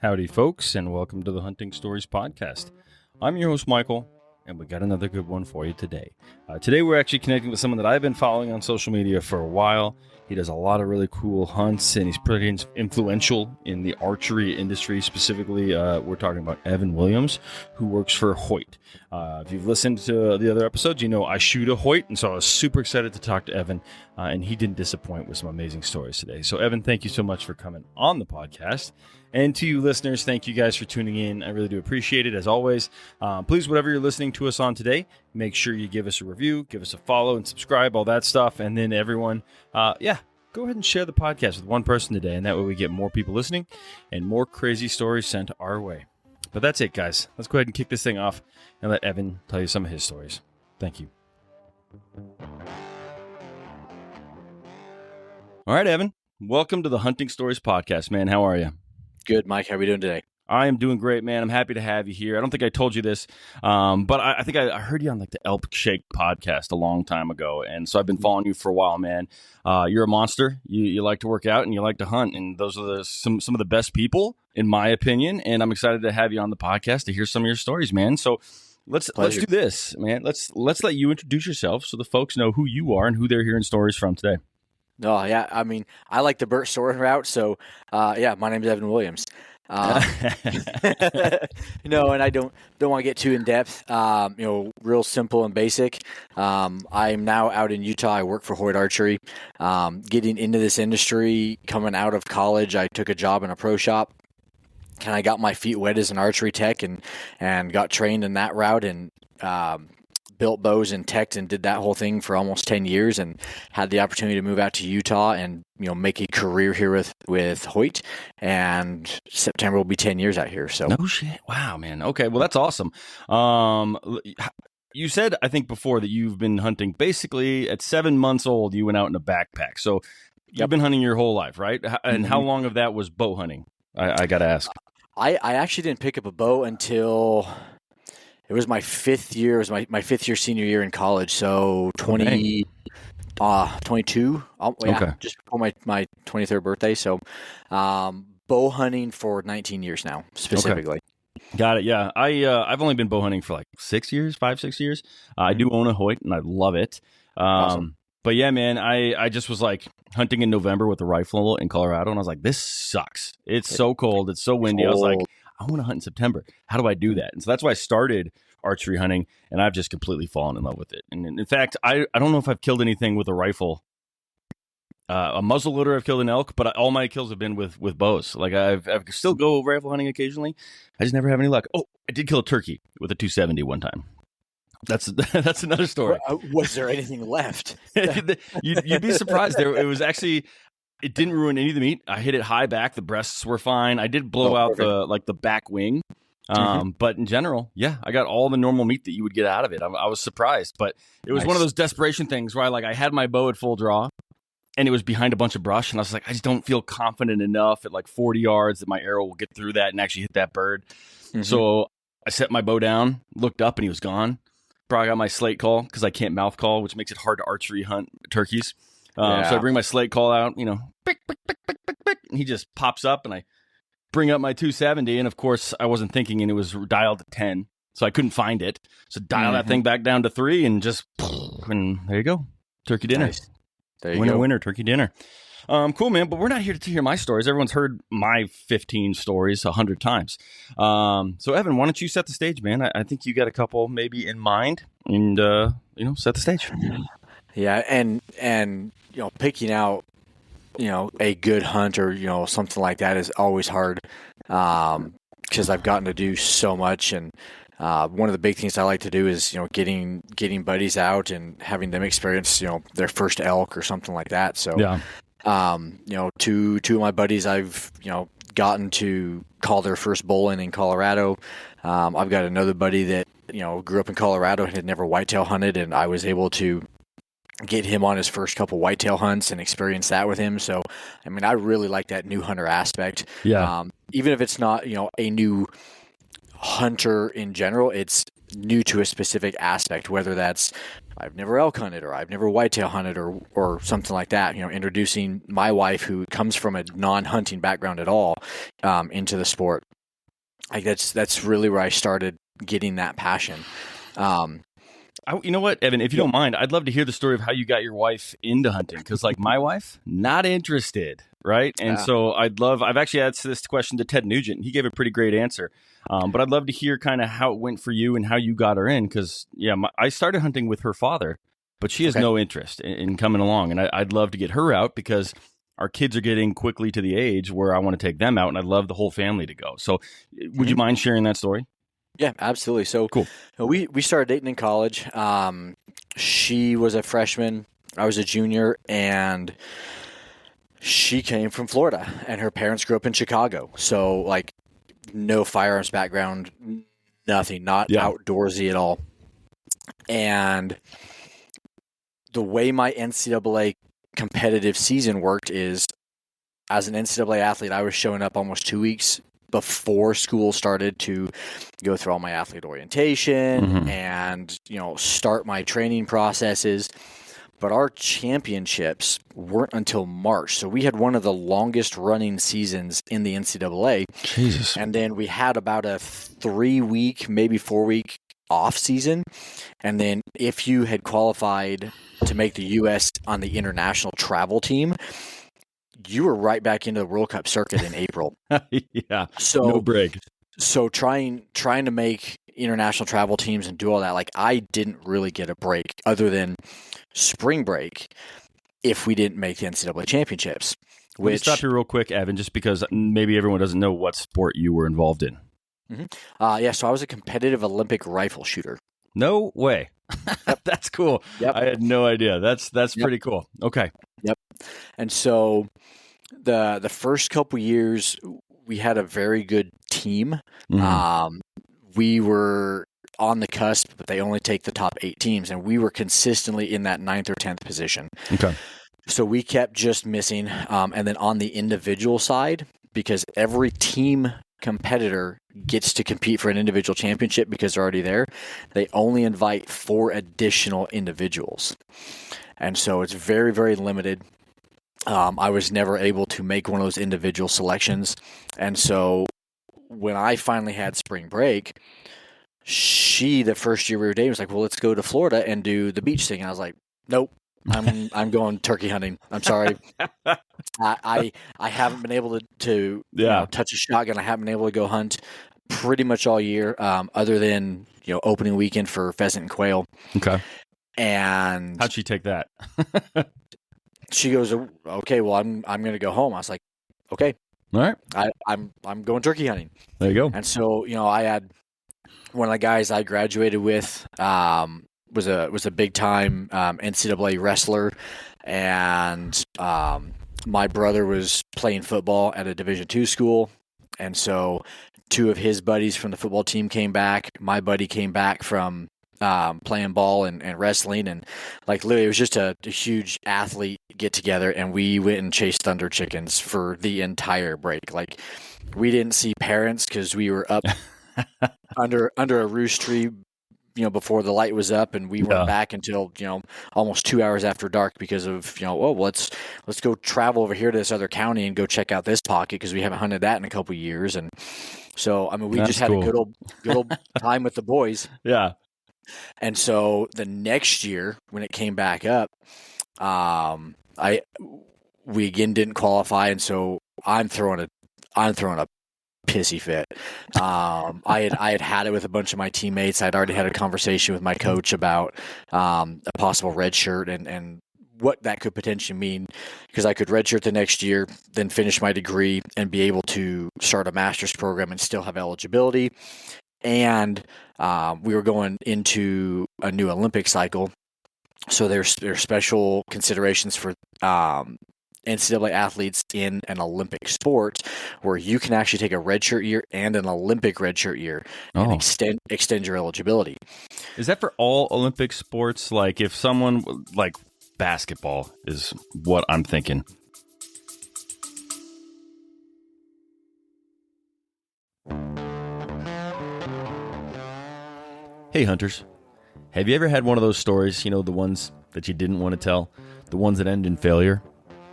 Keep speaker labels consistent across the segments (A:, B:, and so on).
A: Howdy, folks, and welcome to the Hunting Stories Podcast. I'm your host, Michael, and we got another good one for you today. Today, we're actually connecting with someone that I've been following on social media for a while. He does a lot of really cool hunts, and he's pretty influential in the archery industry. Specifically, we're talking about Evan Williams, who works for Hoyt. If you've listened to the other episodes, you know I shoot a Hoyt, and so I was super excited to talk to Evan, and he didn't disappoint with some amazing stories today. So, Evan, thank you so much for coming on the podcast. And to you listeners, thank you guys for tuning in. I really do appreciate it, as always. Please, whatever you're listening to us on today, make sure you give us a review, give us a follow, and subscribe, all that stuff. And then everyone, go ahead and share the podcast with one person today, and that way we get more people listening and more crazy stories sent our way. But that's it, guys. Let's go ahead and kick this thing off and let Evan tell you some of his stories. Thank you. All right, Evan, welcome to the Hunting Stories Podcast, man. How are you?
B: Good, Mike. How are we doing today?
A: I am doing great, man. I'm happy to have you here. I don't think I told you this, but I think I heard you on like the Elk Shake podcast a long time ago, and so I've been following you for a while, man. You're a monster. You like to work out and you like to hunt, and those are some of the best people, in my opinion. And I'm excited to have you on the podcast to hear some of your stories, man. So let's do this, man. Let's let you introduce yourself so the folks know who you are and who they're hearing stories from today.
B: Oh, yeah. I mean, I like the Burt Soren route. So, my name is Evan Williams. And I don't want to get too in depth. Real simple and basic. I'm now out in Utah. I work for Hoyt Archery. Getting into this industry, coming out of college, I took a job in a pro shop. And I got my feet wet as an archery tech and got trained in that route and built bows and teched and did that whole thing for almost 10 years and had the opportunity to move out to Utah and, make a career here with Hoyt. And September will be 10 years out here. So
A: no shit. Wow, man. Okay. Well, that's awesome. You said, I think before, that you've been hunting basically at 7 months old, you went out in a backpack. So you've been hunting your whole life, right? And how long of that was bow hunting? I got to ask. I
B: actually didn't pick up a bow until it was my fifth year. It was my fifth year senior year in college. So 22. Just before my 23rd birthday. So bow hunting for 19 years now, specifically.
A: Okay. Got it. Yeah. I've only been bow hunting for like 6 years. I do own a Hoyt and I love it.
B: Awesome.
A: But yeah, man, I just was like hunting in November with a rifle in Colorado, and I was like, this sucks. It's so cold. It's so windy. I was like, I want to hunt in September. How do I do that? And so that's why I started archery hunting, and I've just completely fallen in love with it. And in fact, I don't know if I've killed anything with a rifle. A muzzleloader, I've killed an elk, but all my kills have been with bows. Like I've still go rifle hunting occasionally. I just never have any luck. Oh, I did kill a turkey with a 270 one time. That's another story.
B: Was there anything left?
A: You'd be surprised. It didn't ruin any of the meat. I hit it high back. The breasts were fine. I did blow out the back wing. But in general, yeah, I got all the normal meat that you would get out of it. I was surprised, but it was one of those desperation things where I had my bow at full draw and it was behind a bunch of brush. And I was like, I just don't feel confident enough at like 40 yards that my arrow will get through that and actually hit that bird. Mm-hmm. So I set my bow down, looked up, and he was gone. Probably got my slate call because I can't mouth call, which makes it hard to archery hunt turkeys. So I bring my slate call out, pick, pick, pick, pick, pick, pick, and he just pops up, and I bring up my 270, and of course I wasn't thinking, and it was dialed to 10, so I couldn't find it. So dial that thing back down to 3, and and there you go, turkey dinner.
B: Nice. There you go.
A: Winner, turkey dinner. Cool, man. But we're not here to hear my stories. Everyone's heard my 15 stories 100 times. So Evan, why don't you set the stage, man? I think you got a couple maybe in mind, and set the stage.
B: Yeah, and picking out a good hunt or something like that is always hard because I've gotten to do so much. And one of the big things I like to do is getting buddies out and having them experience their first elk or something like that. So
A: yeah.
B: Two of my buddies I've gotten to call their first bull in Colorado. I've got another buddy that grew up in Colorado and had never whitetail hunted, and I was able to get him on his first couple whitetail hunts and experience that with him. So, I mean, I really like that new hunter aspect.
A: Yeah.
B: Even if it's not, a new hunter in general, it's new to a specific aspect, whether that's I've never elk hunted or I've never whitetail hunted or something like that. Introducing my wife, who comes from a non-hunting background at all, into the sport. Like that's really where I started getting that passion.
A: You know what, Evan, if you don't mind, I'd love to hear the story of how you got your wife into hunting. Because like my wife, not interested, right? And so I've actually asked this question to Ted Nugent, and he gave a pretty great answer. But I'd love to hear kind of how it went for you and how you got her in. Because, I started hunting with her father, but she has no interest in coming along. And I'd love to get her out because our kids are getting quickly to the age where I want to take them out, and I'd love the whole family to go. So would you mind sharing that story?
B: Yeah, absolutely. So
A: cool.
B: We started dating in college. She was a freshman, I was a junior, and she came from Florida, and her parents grew up in Chicago. So like no firearms background, nothing, not outdoorsy at all. And the way my NCAA competitive season worked is, as an NCAA athlete, I was showing up almost 2 weeks before school started to go through all my athlete orientation and, start my training processes. But our championships weren't until March. So we had one of the longest running seasons in the NCAA.
A: Jesus.
B: And then we had about a 3-week, maybe 4-week off season. And then if you had qualified to make the U.S. on the international travel team, you were right back into the World Cup circuit in April.
A: Yeah.
B: So
A: no break.
B: So trying to make international travel teams and do all that, like I didn't really get a break other than spring break if we didn't make the NCAA championships.
A: Let me stop you real quick, Evan, just because maybe everyone doesn't know what sport you were involved in.
B: So I was a competitive Olympic rifle shooter.
A: No way.
B: Yep.
A: That's cool.
B: Yep.
A: I had no idea. That's pretty cool. Okay.
B: Yep. And so the first couple years we had a very good team. We were on the cusp, but they only take the top 8 teams, and we were consistently in that 9th or 10th position.
A: Okay.
B: So we kept just missing. And then on the individual side, because every team competitor gets to compete for an individual championship because they're already there, they only invite 4 additional individuals. And so it's very, very limited. I was never able to make one of those individual selections. And so when I finally had spring break, the first year we were dating, was like, well, let's go to Florida and do the beach thing. And I was like, nope, I'm going turkey hunting. I'm sorry. I haven't been able to touch a shotgun. I haven't been able to go hunt pretty much all year, other than, opening weekend for pheasant and quail.
A: Okay.
B: And
A: how'd she take that?
B: She goes, okay, well, I'm going to go home. I was like, okay,
A: all right.
B: I'm going turkey hunting.
A: There you go.
B: And so, I had one of the guys I graduated with, was a big time NCAA wrestler, and my brother was playing football at a Division II school, and so 2 of his buddies from the football team came back. My buddy came back from playing ball and wrestling, and like literally it was just a huge athlete get together, and we went and chased thunder chickens for the entire break. Like we didn't see parents because we were up under a roost tree, before the light was up, and we weren't back until almost 2 hours after dark because of let's go travel over here to this other county and go check out this pocket because we haven't hunted that in a couple of years. And so we
A: That's
B: just had
A: cool.
B: a good old time with the boys.
A: Yeah.
B: And so the next year when it came back up, we again didn't qualify, and so I'm throwing a pissy fit. I had it with a bunch of my teammates. I'd already had a conversation with my coach about a possible red shirt and what that could potentially mean, because I could redshirt the next year, then finish my degree and be able to start a master's program and still have eligibility. And we were going into a new Olympic cycle, so there's special considerations for NCAA athletes in an Olympic sport where you can actually take a redshirt year and an Olympic redshirt year and extend your eligibility.
A: Is that for all Olympic sports? Like if someone like basketball is what I'm thinking. Hey hunters, have you ever had one of those stories, the ones that you didn't want to tell, the ones that end in failure?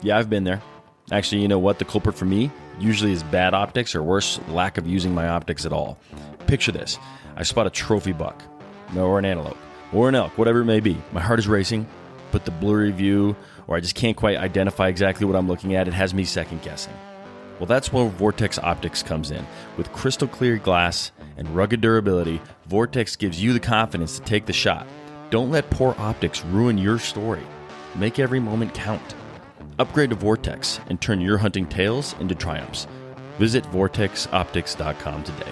A: Yeah, I've been there. Actually, you know what? The culprit for me usually is bad optics, or worse, lack of using my optics at all. Picture this. I spot a trophy buck, or an antelope, or an elk, whatever it may be. My heart is racing, but the blurry view, or I just can't quite identify exactly what I'm looking at, it has me second guessing. Well, that's where Vortex Optics comes in. With crystal clear glass and rugged durability, Vortex gives you the confidence to take the shot. Don't let poor optics ruin your story. Make every moment count. Upgrade to Vortex and turn your hunting tales into triumphs. Visit vortexoptics.com today.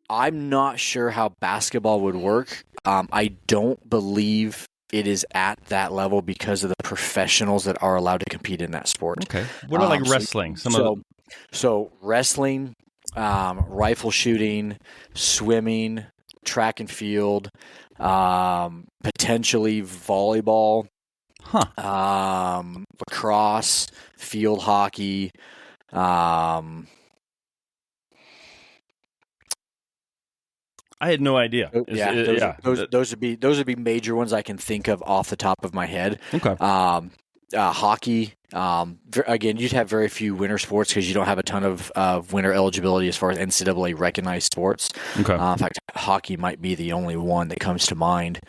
B: I'm not sure how basketball would work. I don't believe it is at that level because of the professionals that are allowed to compete in that sport.
A: Okay. What about like wrestling?
B: So wrestling, rifle shooting, swimming, track and field, potentially volleyball, lacrosse, field hockey,
A: I had no idea.
B: Those would be major ones I can think of off the top of my head.
A: Okay.
B: Hockey. Again, you'd have very few winter sports because you don't have a ton of winter eligibility as far as NCAA recognized sports.
A: Okay.
B: In fact, hockey might be the only one that comes to mind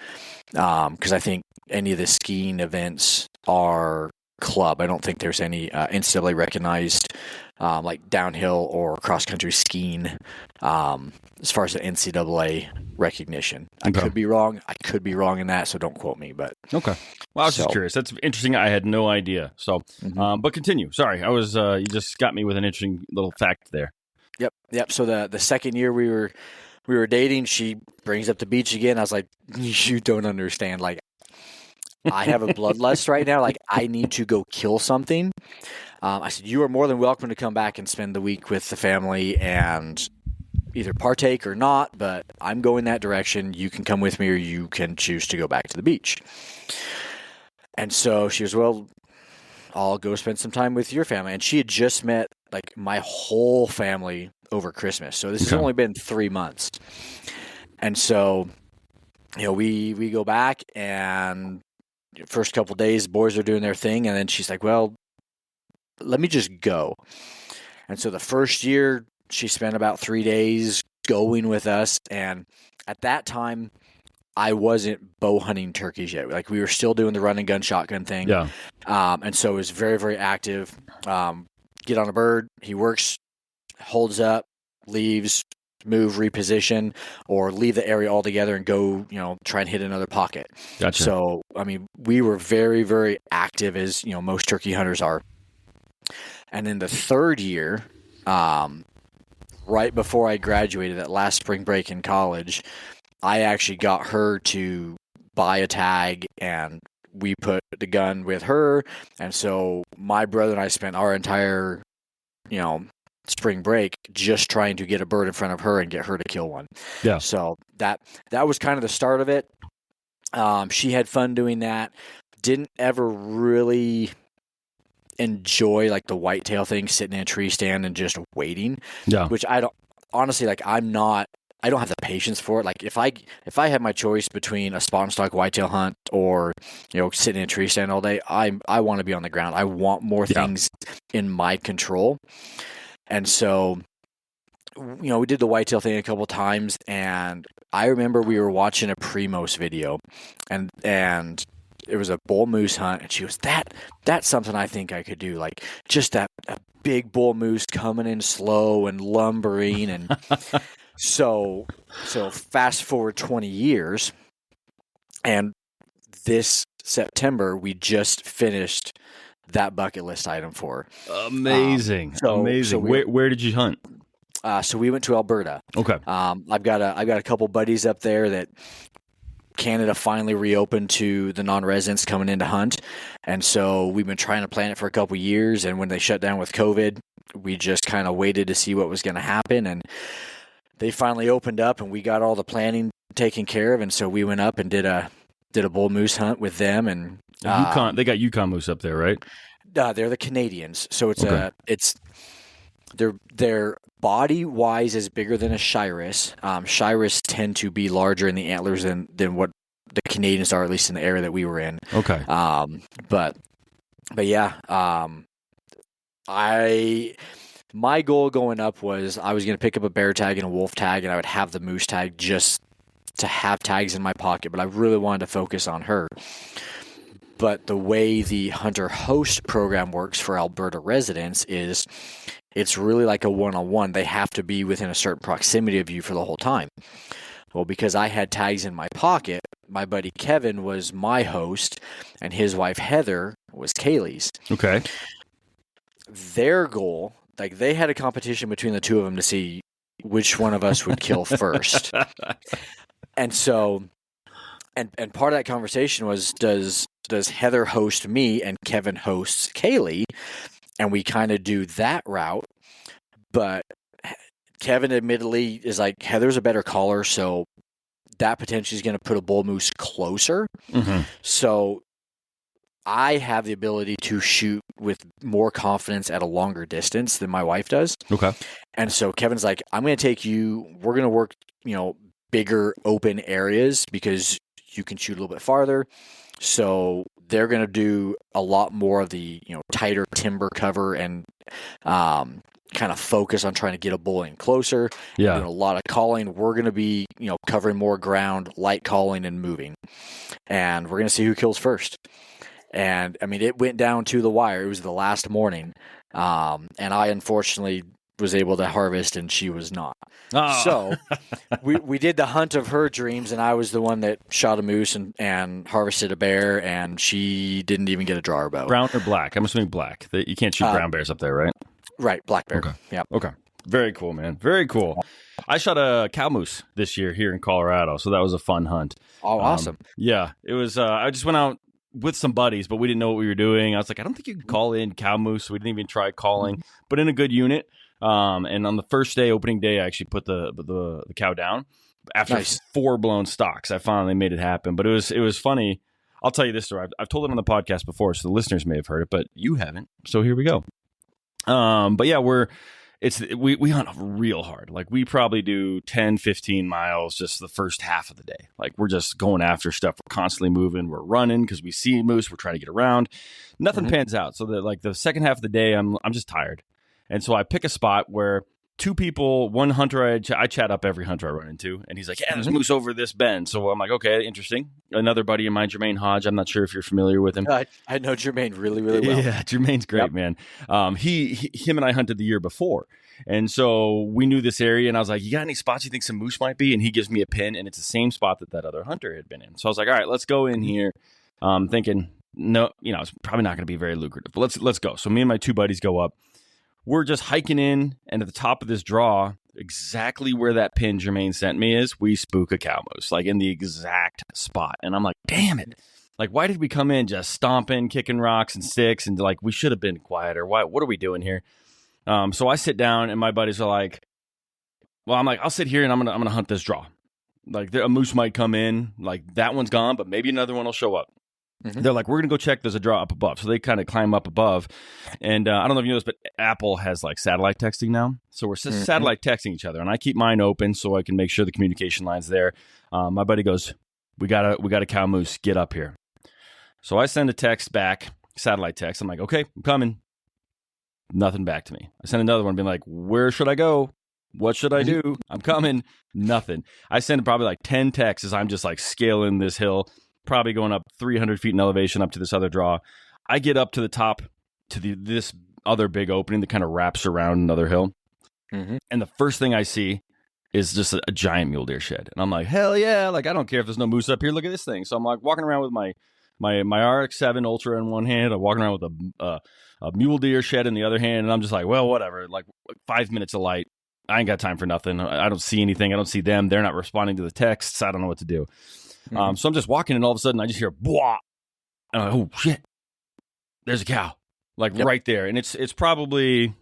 B: because I think any of the skiing events are club. I don't think there's any NCAA recognized like downhill or cross country skiing as far as the NCAA recognition. I could be wrong. I could be wrong in that, so don't quote me. But
A: okay. Well, I was just curious. That's interesting. I had no idea. So, but continue. Sorry, I was. You just got me with an interesting little fact there.
B: Yep. So the second year we were dating, she brings up the beach again. I was like, you don't understand. Like, I have a bloodlust right now. Like, I need to go kill something. I said, you are more than welcome to come back and spend the week with the family and either partake or not, but I'm going that direction. You can come with me or you can choose to go back to the beach. And so she was, well, I'll go spend some time with your family. And she had just met like my whole family over Christmas. So this has only been 3 months. And so, we go back and first couple of days, boys are doing their thing. And then she's like, well, let me just go. And so the first year she spent about 3 days going with us. And at that time, I wasn't bow hunting turkeys yet. Like, we were still doing the run and gun shotgun thing.
A: Yeah.
B: And so it was very, very active. Get on a bird. He works, holds up, leaves, move, reposition, or leave the area altogether and go, try and hit another pocket.
A: Gotcha.
B: So, we were very, very active as, most turkey hunters are. And then the third year, right before I graduated, that last spring break in college, I actually got her to buy a tag and we put the gun with her. And so my brother and I spent our entire, spring break just trying to get a bird in front of her and get her to kill one.
A: Yeah.
B: So that was kind of the start of it. She had fun doing that. Didn't ever really enjoy like the whitetail thing, sitting in a tree stand and just waiting.
A: Yeah.
B: Which I don't honestly like. I don't have the patience for it. Like if I had my choice between a spot and stock whitetail hunt or sitting in a tree stand all day, I want to be on the ground. I want more things in my control. And so, we did the whitetail thing a couple of times, and I remember we were watching a Primos video, and it was a bull moose hunt, and she was, that's something I think I could do, like just that a big bull moose coming in slow and lumbering, and so fast forward 20 years, and this September we just finished that bucket list item for.
A: Amazing. Amazing. Where did you hunt?
B: So we went to Alberta.
A: Okay.
B: I've got a couple buddies up there that Canada finally reopened to the non-residents coming in to hunt. And so we've been trying to plan it for a couple years. And when they shut down with COVID, we just kind of waited to see what was going to happen. And they finally opened up and we got all the planning taken care of. And so we went up and did a bull moose hunt with them. And
A: Yukon, they got Yukon moose up there, right?
B: They're the Canadians. So it's They're body wise is bigger than a Shiras. Shiras tend to be larger in the antlers than what the Canadians are, at least in the area that we were in.
A: Okay.
B: But yeah, my goal going up was I was going to pick up a bear tag and a wolf tag, and I would have the moose tag just to have tags in my pocket. But I really wanted to focus on her. But the way the hunter host program works for Alberta residents is it's really like a one-on-one. They have to be within a certain proximity of you for the whole time. Well, because I had tags in my pocket, my buddy Kevin was my host, and his wife Heather was Kaylee's.
A: Okay.
B: Their goal, like they had a competition between the two of them to see which one of us would kill first. And so, and part of that conversation was, does Heather host me and Kevin hosts Kaylee? And we kind of do that route. But Kevin admittedly is like, Heather's a better caller, so that potentially is going to put a bull moose closer.
A: Mm-hmm.
B: So I have the ability to shoot with more confidence at a longer distance than my wife does.
A: Okay.
B: And so Kevin's like, I'm going to take you, we're going to work, bigger open areas because you can shoot a little bit farther. So they're going to do a lot more of the, tighter timber cover and kind of focus on trying to get a bull in closer.
A: Yeah.
B: Doing a lot of calling. We're going to be, covering more ground, light calling and moving. And we're going to see who kills first. And I mean, it went down to the wire. It was the last morning. And I unfortunately was able to harvest and she was not.
A: Oh.
B: So we did the hunt of her dreams, and I was the one that shot a moose and harvested a bear, and she didn't even get a drawer bow.
A: Brown or black? I'm assuming black. You can't shoot brown bears up there, right?
B: Right, black bear.
A: Okay.
B: Yeah.
A: Okay. Very cool, man. Very cool. I shot a cow moose this year here in Colorado, so that was a fun hunt.
B: Oh, awesome.
A: Yeah, it was. I just went out with some buddies, but we didn't know what we were doing. I was like, I don't think you can call in cow moose, so we didn't even try calling, but in a good unit. And on the first day, opening day, I actually put the cow down after 4 blown stocks. I finally made it happen, but it was funny. I'll tell you this story. I've told it on the podcast before, so the listeners may have heard it, but you haven't. So here we go. But yeah, we hunt real hard. Like we probably do 10, 15 miles just the first half of the day. Like we're just going after stuff. We're constantly moving. We're running because we see moose. We're trying to get around. Nothing pans out. So that like the second half of the day, I'm just tired. And so I pick a spot where 2 people, one hunter, I chat up every hunter I run into. And he's like, yeah, there's moose over this bend. So I'm like, okay, interesting. Another buddy of mine, Jermaine Hodge. I'm not sure if you're familiar with him.
B: I know Jermaine really, really well.
A: Yeah, Jermaine's great, man. Him and I hunted the year before. And so we knew this area. And I was like, you got any spots you think some moose might be? And he gives me a pin. And it's the same spot that other hunter had been in. So I was like, all right, let's go in here. Thinking, no, it's probably not going to be very lucrative. But let's go. So me and my 2 buddies go up. We're just hiking in, and at the top of this draw, exactly where that pin Jermaine sent me is, we spook a cow moose, like in the exact spot. And I'm like, damn it. Like, why did we come in just stomping, kicking rocks and sticks, and like, we should have been quieter. What are we doing here? So I sit down, and my buddies are like, well, I'm like, I'll sit here, and I'm gonna hunt this draw. Like, a moose might come in, like, that one's gone, but maybe another one will show up. Mm-hmm. They're like, we're going to go check. There's a draw up above. So they kind of climb up above. And I don't know if you know this, but Apple has like satellite texting now. So we're satellite texting each other. And I keep mine open so I can make sure the communication line's there. My buddy goes, we got a cow moose. Get up here. So I send a text back, satellite text. I'm like, okay, I'm coming. Nothing back to me. I send another one being like, where should I go? What should I do? I'm coming. Nothing. I send probably like 10 texts as I'm just like scaling this hill. Probably going up 300 feet in elevation up to this other draw. I get up to the top to this other big opening that kind of wraps around another hill. Mm-hmm. And the first thing I see is just a giant mule deer shed. And I'm like, hell yeah. Like, I don't care if there's no moose up here. Look at this thing. So I'm like walking around with my RX-7 Ultra in one hand. I'm walking around with a mule deer shed in the other hand. And I'm just like, well, whatever. Like 5 minutes of light. I ain't got time for nothing. I don't see anything. I don't see them. They're not responding to the texts. I don't know what to do. Mm-hmm. So I'm just walking, and all of a sudden I just hear blah, and I'm like, oh shit, there's a cow, like right there, and it's probably,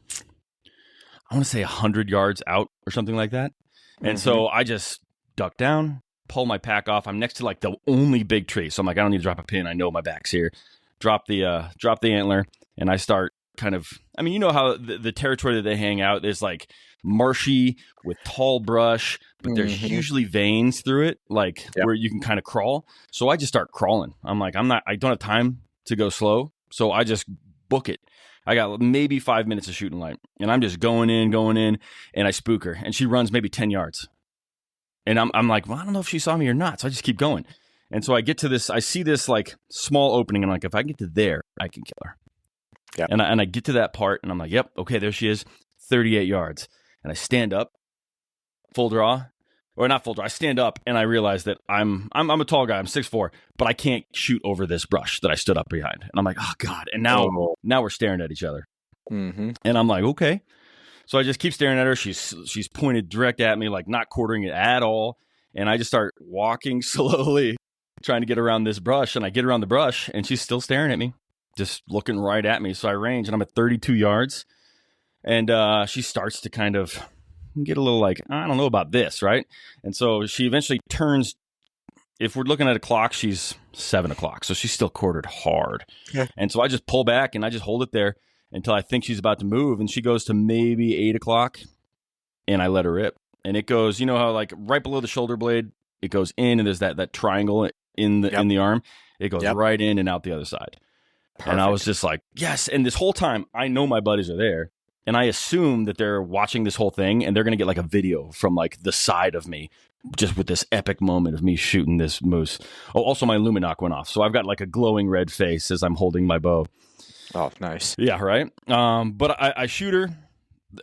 A: I want to say 100 yards out or something like that. And so I just duck down, pull my pack off. I'm next to like the only big tree, so I'm like, I don't need to drop a pin. I know my back's here. Drop the antler, and I start kind of, I mean, you know how the territory that they hang out is like marshy with tall brush, but there's usually veins through it, like where you can kind of crawl. So I just start crawling. I'm like, I don't have time to go slow. So I just book it. I got maybe 5 minutes of shooting light, and I'm just going in, and I spook her, and she runs maybe 10 yards. And I'm like, well, I don't know if she saw me or not. So I just keep going. And so I get to this, I see this like small opening, and I'm like, if I get to there, I can kill her. Yeah. And I get to that part, and I'm like, yep, okay, there she is, 38 yards. And I stand up, full draw, or not full draw. I stand up, and I realize that I'm a tall guy. I'm 6'4", but I can't shoot over this brush that I stood up behind. And I'm like, oh God. And now we're staring at each other. And I'm like, okay. So I just keep staring at her. She's pointed direct at me, like not quartering it at all. And I just start walking slowly, trying to get around this brush. And I get around the brush, and she's still staring at me, just looking right at me. So I range, and I'm at 32 yards. And she starts to kind of get a little like, I don't know about this, right? And so she eventually turns. If we're looking at a clock, she's 7 o'clock. So she's still quartered hard. Yeah. And so I just pull back, and I just hold it there until I think she's about to move. And she goes to maybe 8 o'clock, and I let her rip. And it goes, you know how like right below the shoulder blade, it goes in, and there's that triangle in the arm. It goes right in and out the other side. Perfect. And I was just like, yes. And this whole time, I know my buddies are there. And I assume that they're watching this whole thing, and they're going to get like a video from like the side of me, just with this epic moment of me shooting this moose. Oh, also my Luminoc went off. So I've got like a glowing red face as I'm holding my bow.
B: Oh, nice.
A: Yeah, right. But I shoot her.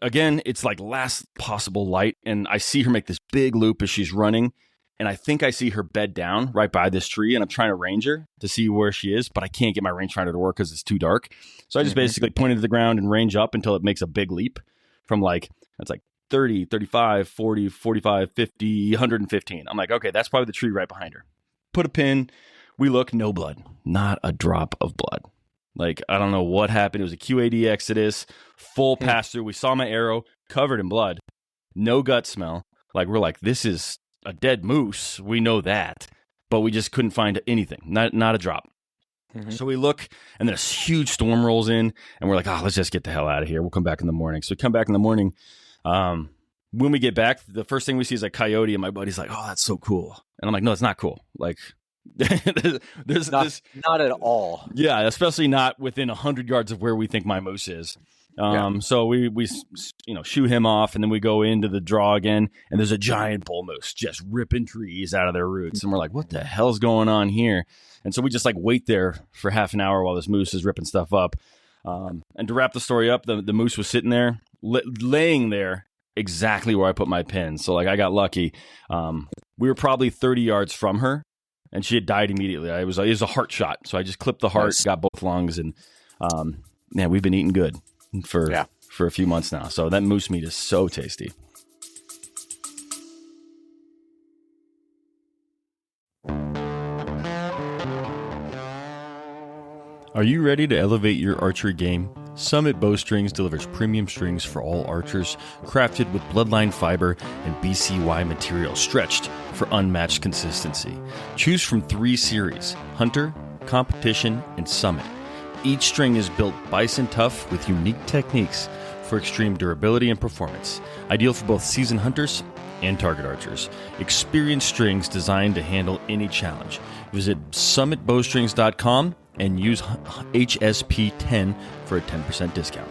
A: Again, it's like last possible light, and I see her make this big loop as she's running. And I think I see her bed down right by this tree, and I'm trying to range her to see where she is, but I can't get my rangefinder to work because it's too dark. So I just basically point it to the ground and range up until it makes a big leap from like, that's like 30, 35, 40, 45, 50, 115. I'm like, okay, that's probably the tree right behind her. Put a pin. We look, no blood, not a drop of blood. Like, I don't know what happened. It was a QAD exodus, full pass through. We saw my arrow covered in blood, no gut smell. Like, we're like, this is a dead moose. We know that, but we just couldn't find anything, not a drop. So we look, and then a huge storm rolls in, and we're like, oh, let's just get the hell out of here. We'll come back in the morning. So we come back in the morning. When we get back, the first thing we see is a coyote, and my buddy's like, oh, that's so cool. And I'm like, no, it's not cool. Like, there's
B: not at all.
A: Yeah, especially not within 100 yards of where we think my moose is. So we shoot him off, and then we go into the draw again, and there's a giant bull moose just ripping trees out of their roots, and we're like, what the hell's going on here? And so we just like wait there for half an hour while this moose is ripping stuff up. And to wrap the story up, the moose was sitting there, laying there exactly where I put my pin. So like I got lucky. We were probably 30 yards from her, and she had died immediately. It was a heart shot, so I just clipped the heart, got both lungs, and man, we've been eating good for a few months now. So that moose meat is so tasty. Are you ready to elevate your archery game? Summit Bowstrings delivers premium strings for all archers, crafted with bloodline fiber and BCY material stretched for unmatched consistency. Choose from 3 series: Hunter, Competition, and Summit. Each string is built bison tough with unique techniques for extreme durability and performance. Ideal for both seasoned hunters and target archers. Experienced strings designed to handle any challenge. Visit summitbowstrings.com and use HSP10 for a 10% discount.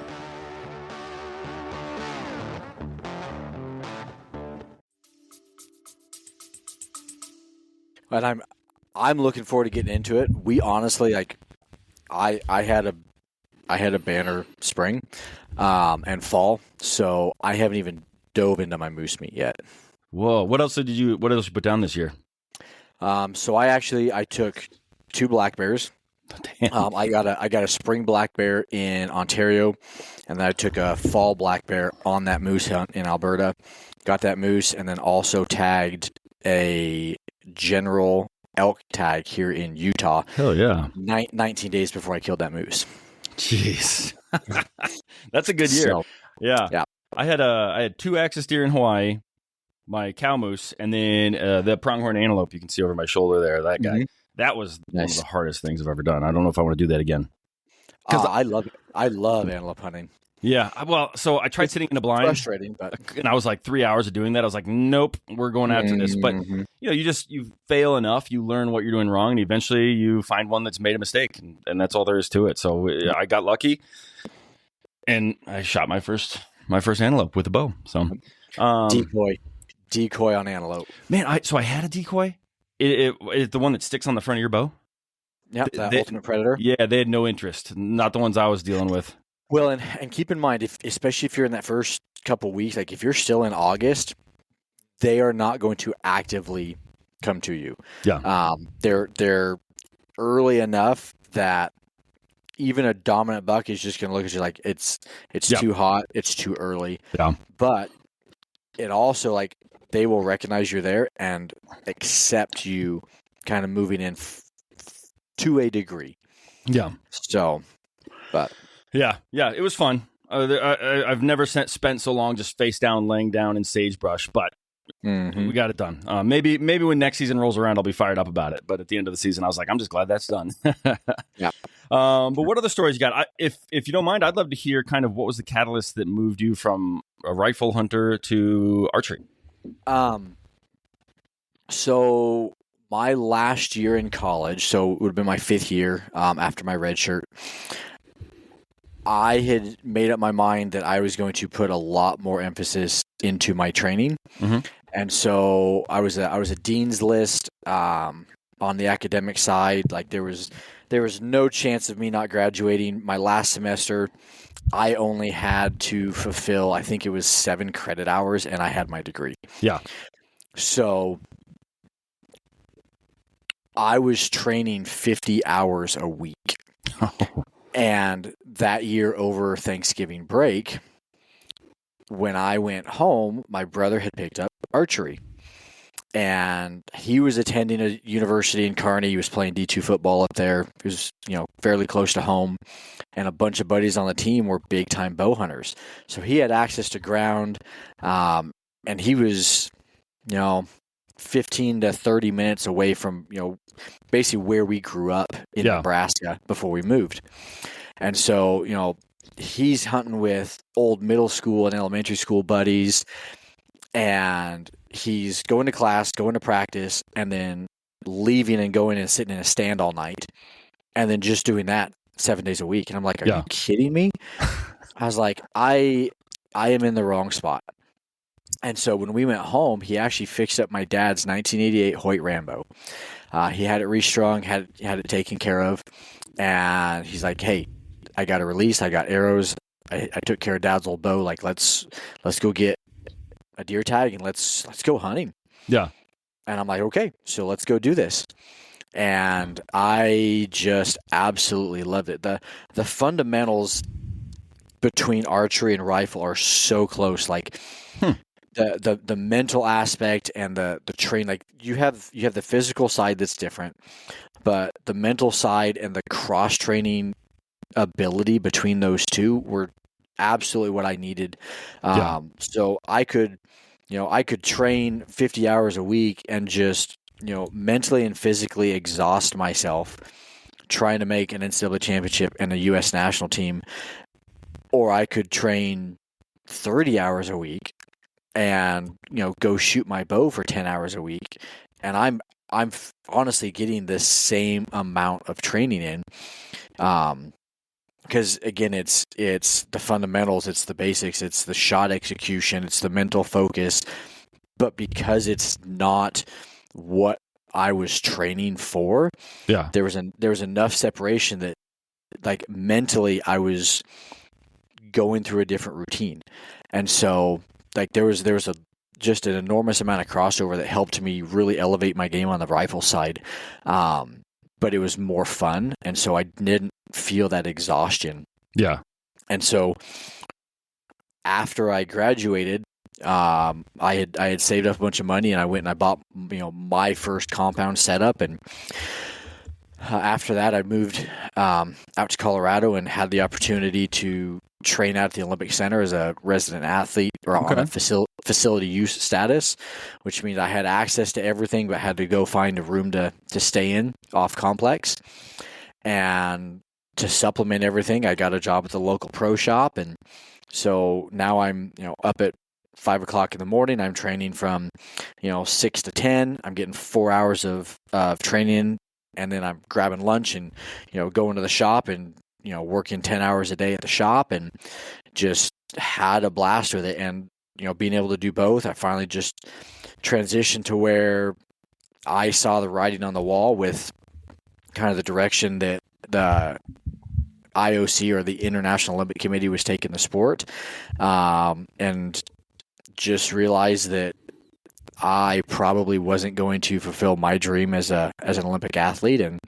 B: And I'm looking forward to getting into it. We honestly, like, I had a banner spring and fall, so I haven't even dove into my moose meat yet.
A: Whoa! What else did you put down this year?
B: So I took 2 black bears.
A: Damn.
B: I got a spring black bear in Ontario, and then I took a fall black bear on that moose hunt in Alberta. Got that moose, and then also tagged a general elk tag here in Utah.
A: Hell yeah!
B: 19 days before I killed that moose.
A: Jeez, that's a good year.
B: So,
A: yeah. I had 2 axis deer in Hawaii, my cow moose, and then the pronghorn antelope you can see over my shoulder there. That guy. That was one of the hardest things I've ever done. I don't know if I want to do that again.
B: I love it. I love antelope hunting.
A: Yeah. Well, so I tried sitting in a blind.
B: Frustrating, but
A: And I was like 3 hours of doing that. I was like, nope, we're going after this. But
B: Mhm.
A: you fail enough, you learn what you're doing wrong, and eventually you find one that's made a mistake, and that's all there is to it. So I got lucky, and I shot my first antelope with a bow. So
B: decoy on antelope.
A: man, I had a decoy. It the one that sticks on the front of your bow.
B: Yep, that ultimate predator.
A: Yeah, they had no interest. Not the ones I was dealing with.
B: Well, and keep in mind, especially if you're in that first couple weeks, like if you're still in August, they are not going to actively come to you.
A: Yeah.
B: They're early enough that even a dominant buck is just going to look at you like it's too hot, it's too early.
A: Yeah.
B: But it also, like, they will recognize you're there and accept you kind of moving in to a degree.
A: Yeah.
B: So, but
A: yeah, it was fun. I've never spent so long just face down, laying down in sagebrush, but we got it done. Maybe when next season rolls around, I'll be fired up about it. But at the end of the season, I was like, I'm just glad that's done.
B: Yeah.
A: But what other stories you got? If you don't mind, I'd love to hear kind of what was the catalyst that moved you from a rifle hunter to archery.
B: So my last year in college, so it would have been my 5th year after my red shirt, I had made up my mind that I was going to put a lot more emphasis into my training.
A: Mm-hmm.
B: And so I was a dean's list on the academic side. Like there was no chance of me not graduating. My last semester, I only had to fulfill, I think it was 7 credit hours, and I had my degree.
A: Yeah.
B: So I was training 50 hours a week. And that year over Thanksgiving break, when I went home, my brother had picked up archery. And he was attending a university in Kearney. He was playing D2 football up there. It was, fairly close to home. And a bunch of buddies on the team were big-time bow hunters. So he had access to ground. And he was, 15 to 30 minutes away from, basically where we grew up in Nebraska before we moved. And so, he's hunting with old middle school and elementary school buddies, and he's going to class, going to practice, and then leaving and going and sitting in a stand all night, and then just doing that 7 days a week. And I'm like, are you kidding me? I was like, I am in the wrong spot. And so when we went home, he actually fixed up my dad's 1988 Hoyt Rambo. He had it restrung, had it taken care of, and he's like, "Hey, I got a release. I got arrows. I took care of Dad's old bow. Like, let's go get a deer tag and let's go hunting."
A: Yeah.
B: And I'm like, "Okay, so let's go do this." And I just absolutely loved it. The fundamentals between archery and rifle are so close. Like. The mental aspect and the train, like you have the physical side that's different, but the mental side and the cross training ability between those two were absolutely what I needed. So I could train 50 hours a week and just mentally and physically exhaust myself trying to make an NCAA championship and a U.S. national team, or I could train 30 hours a week and go shoot my bow for 10 hours a week, and I'm honestly getting the same amount of training in, because again it's the fundamentals, it's the basics, it's the shot execution, it's the mental focus, but because it's not what I was training for, there was enough separation that, like, mentally I was going through a different routine, and so. Like there was just an enormous amount of crossover that helped me really elevate my game on the rifle side, but it was more fun, and so I didn't feel that exhaustion.
A: Yeah.
B: And so after I graduated, I had saved up a bunch of money, and I went and I bought my first compound setup, and after that I moved out to Colorado and had the opportunity to train out at the Olympic Center as a resident athlete, or on a facility use status, which means I had access to everything, but had to go find a room to stay in off complex. And to supplement everything, I got a job at the local pro shop. And so now I'm, up at 5 o'clock in the morning. I'm training from, 6 to 10. I'm getting 4 hours of training, and then I'm grabbing lunch and, going to the shop and, working 10 hours a day at the shop, and just had a blast with it. And, being able to do both, I finally just transitioned to where I saw the writing on the wall with kind of the direction that the IOC, or the International Olympic Committee, was taking the sport, and just realized that I probably wasn't going to fulfill my dream as an Olympic athlete, and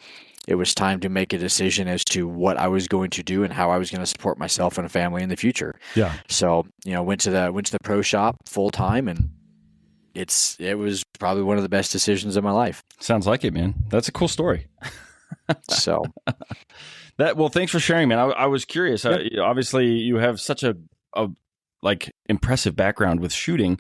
B: it was time to make a decision as to what I was going to do and how I was going to support myself and a family in the future.
A: Yeah.
B: So, went to the pro shop full time, and it was probably one of the best decisions of my life.
A: Sounds like it, man. That's a cool story.
B: So
A: well, thanks for sharing, man. I was curious. Obviously, you have such a impressive background with shooting.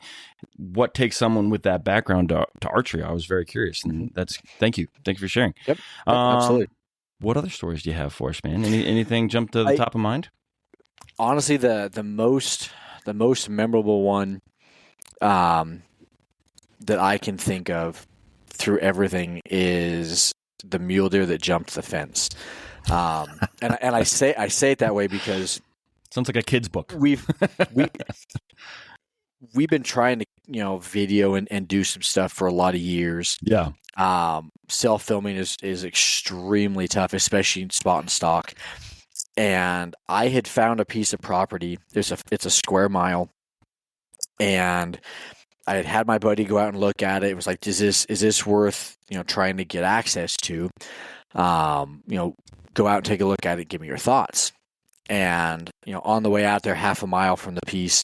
A: What takes someone with that background to archery? I was very curious, and thank you for sharing.
B: Yep, absolutely.
A: What other stories do you have for us, man? Anything jump to the top of mind?
B: Honestly, the most memorable one that I can think of through everything is the mule deer that jumped the fence. And I say it that way because
A: sounds like a kid's book.
B: We've been trying to video and do some stuff for a lot of years.
A: Yeah.
B: Self-filming is extremely tough, especially in spot and stock. And I had found a piece of property. It's a square mile, and I had my buddy go out and look at it. It was like, is this worth trying to get access to? Go out and take a look at it. Give me your thoughts. And on the way out there, half a mile from the piece,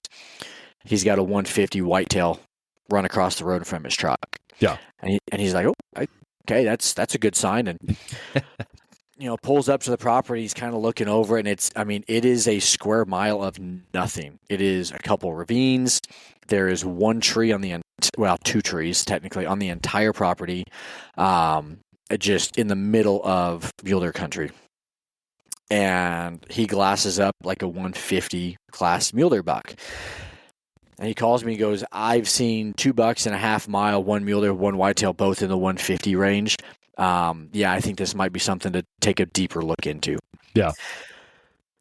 B: he's got a 150 whitetail run across the road in front of his truck.
A: Yeah,
B: and he's like, oh, okay, that's a good sign. And pulls up to the property. He's kind of looking over, and it is a square mile of nothing. It is a couple ravines. There is one tree two trees technically on the entire property, just in the middle of mule deer country. And he glasses up like a 150 class mule deer buck. And he calls me and goes, I've seen 2 bucks in a half mile, one mule deer, one whitetail, both in the 150 range. I think this might be something to take a deeper look into.
A: Yeah.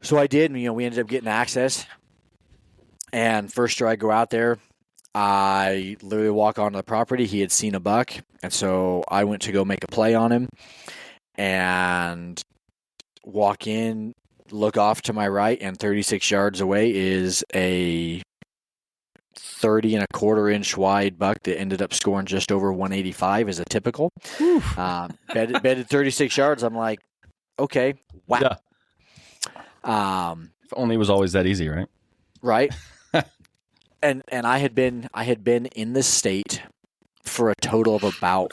B: So I did, and we ended up getting access. And first year I go out there, I literally walk onto the property. He had seen a buck, and so I went to go make a play on him, and walk in, look off to my right, and 36 yards away is a 30.25-inch wide buck that ended up scoring just over 185 as a typical. Bedded 36 yards. I'm like, okay, wow.
A: Yeah. If only it was always that easy, right?
B: Right. and I had been in the state for a total of about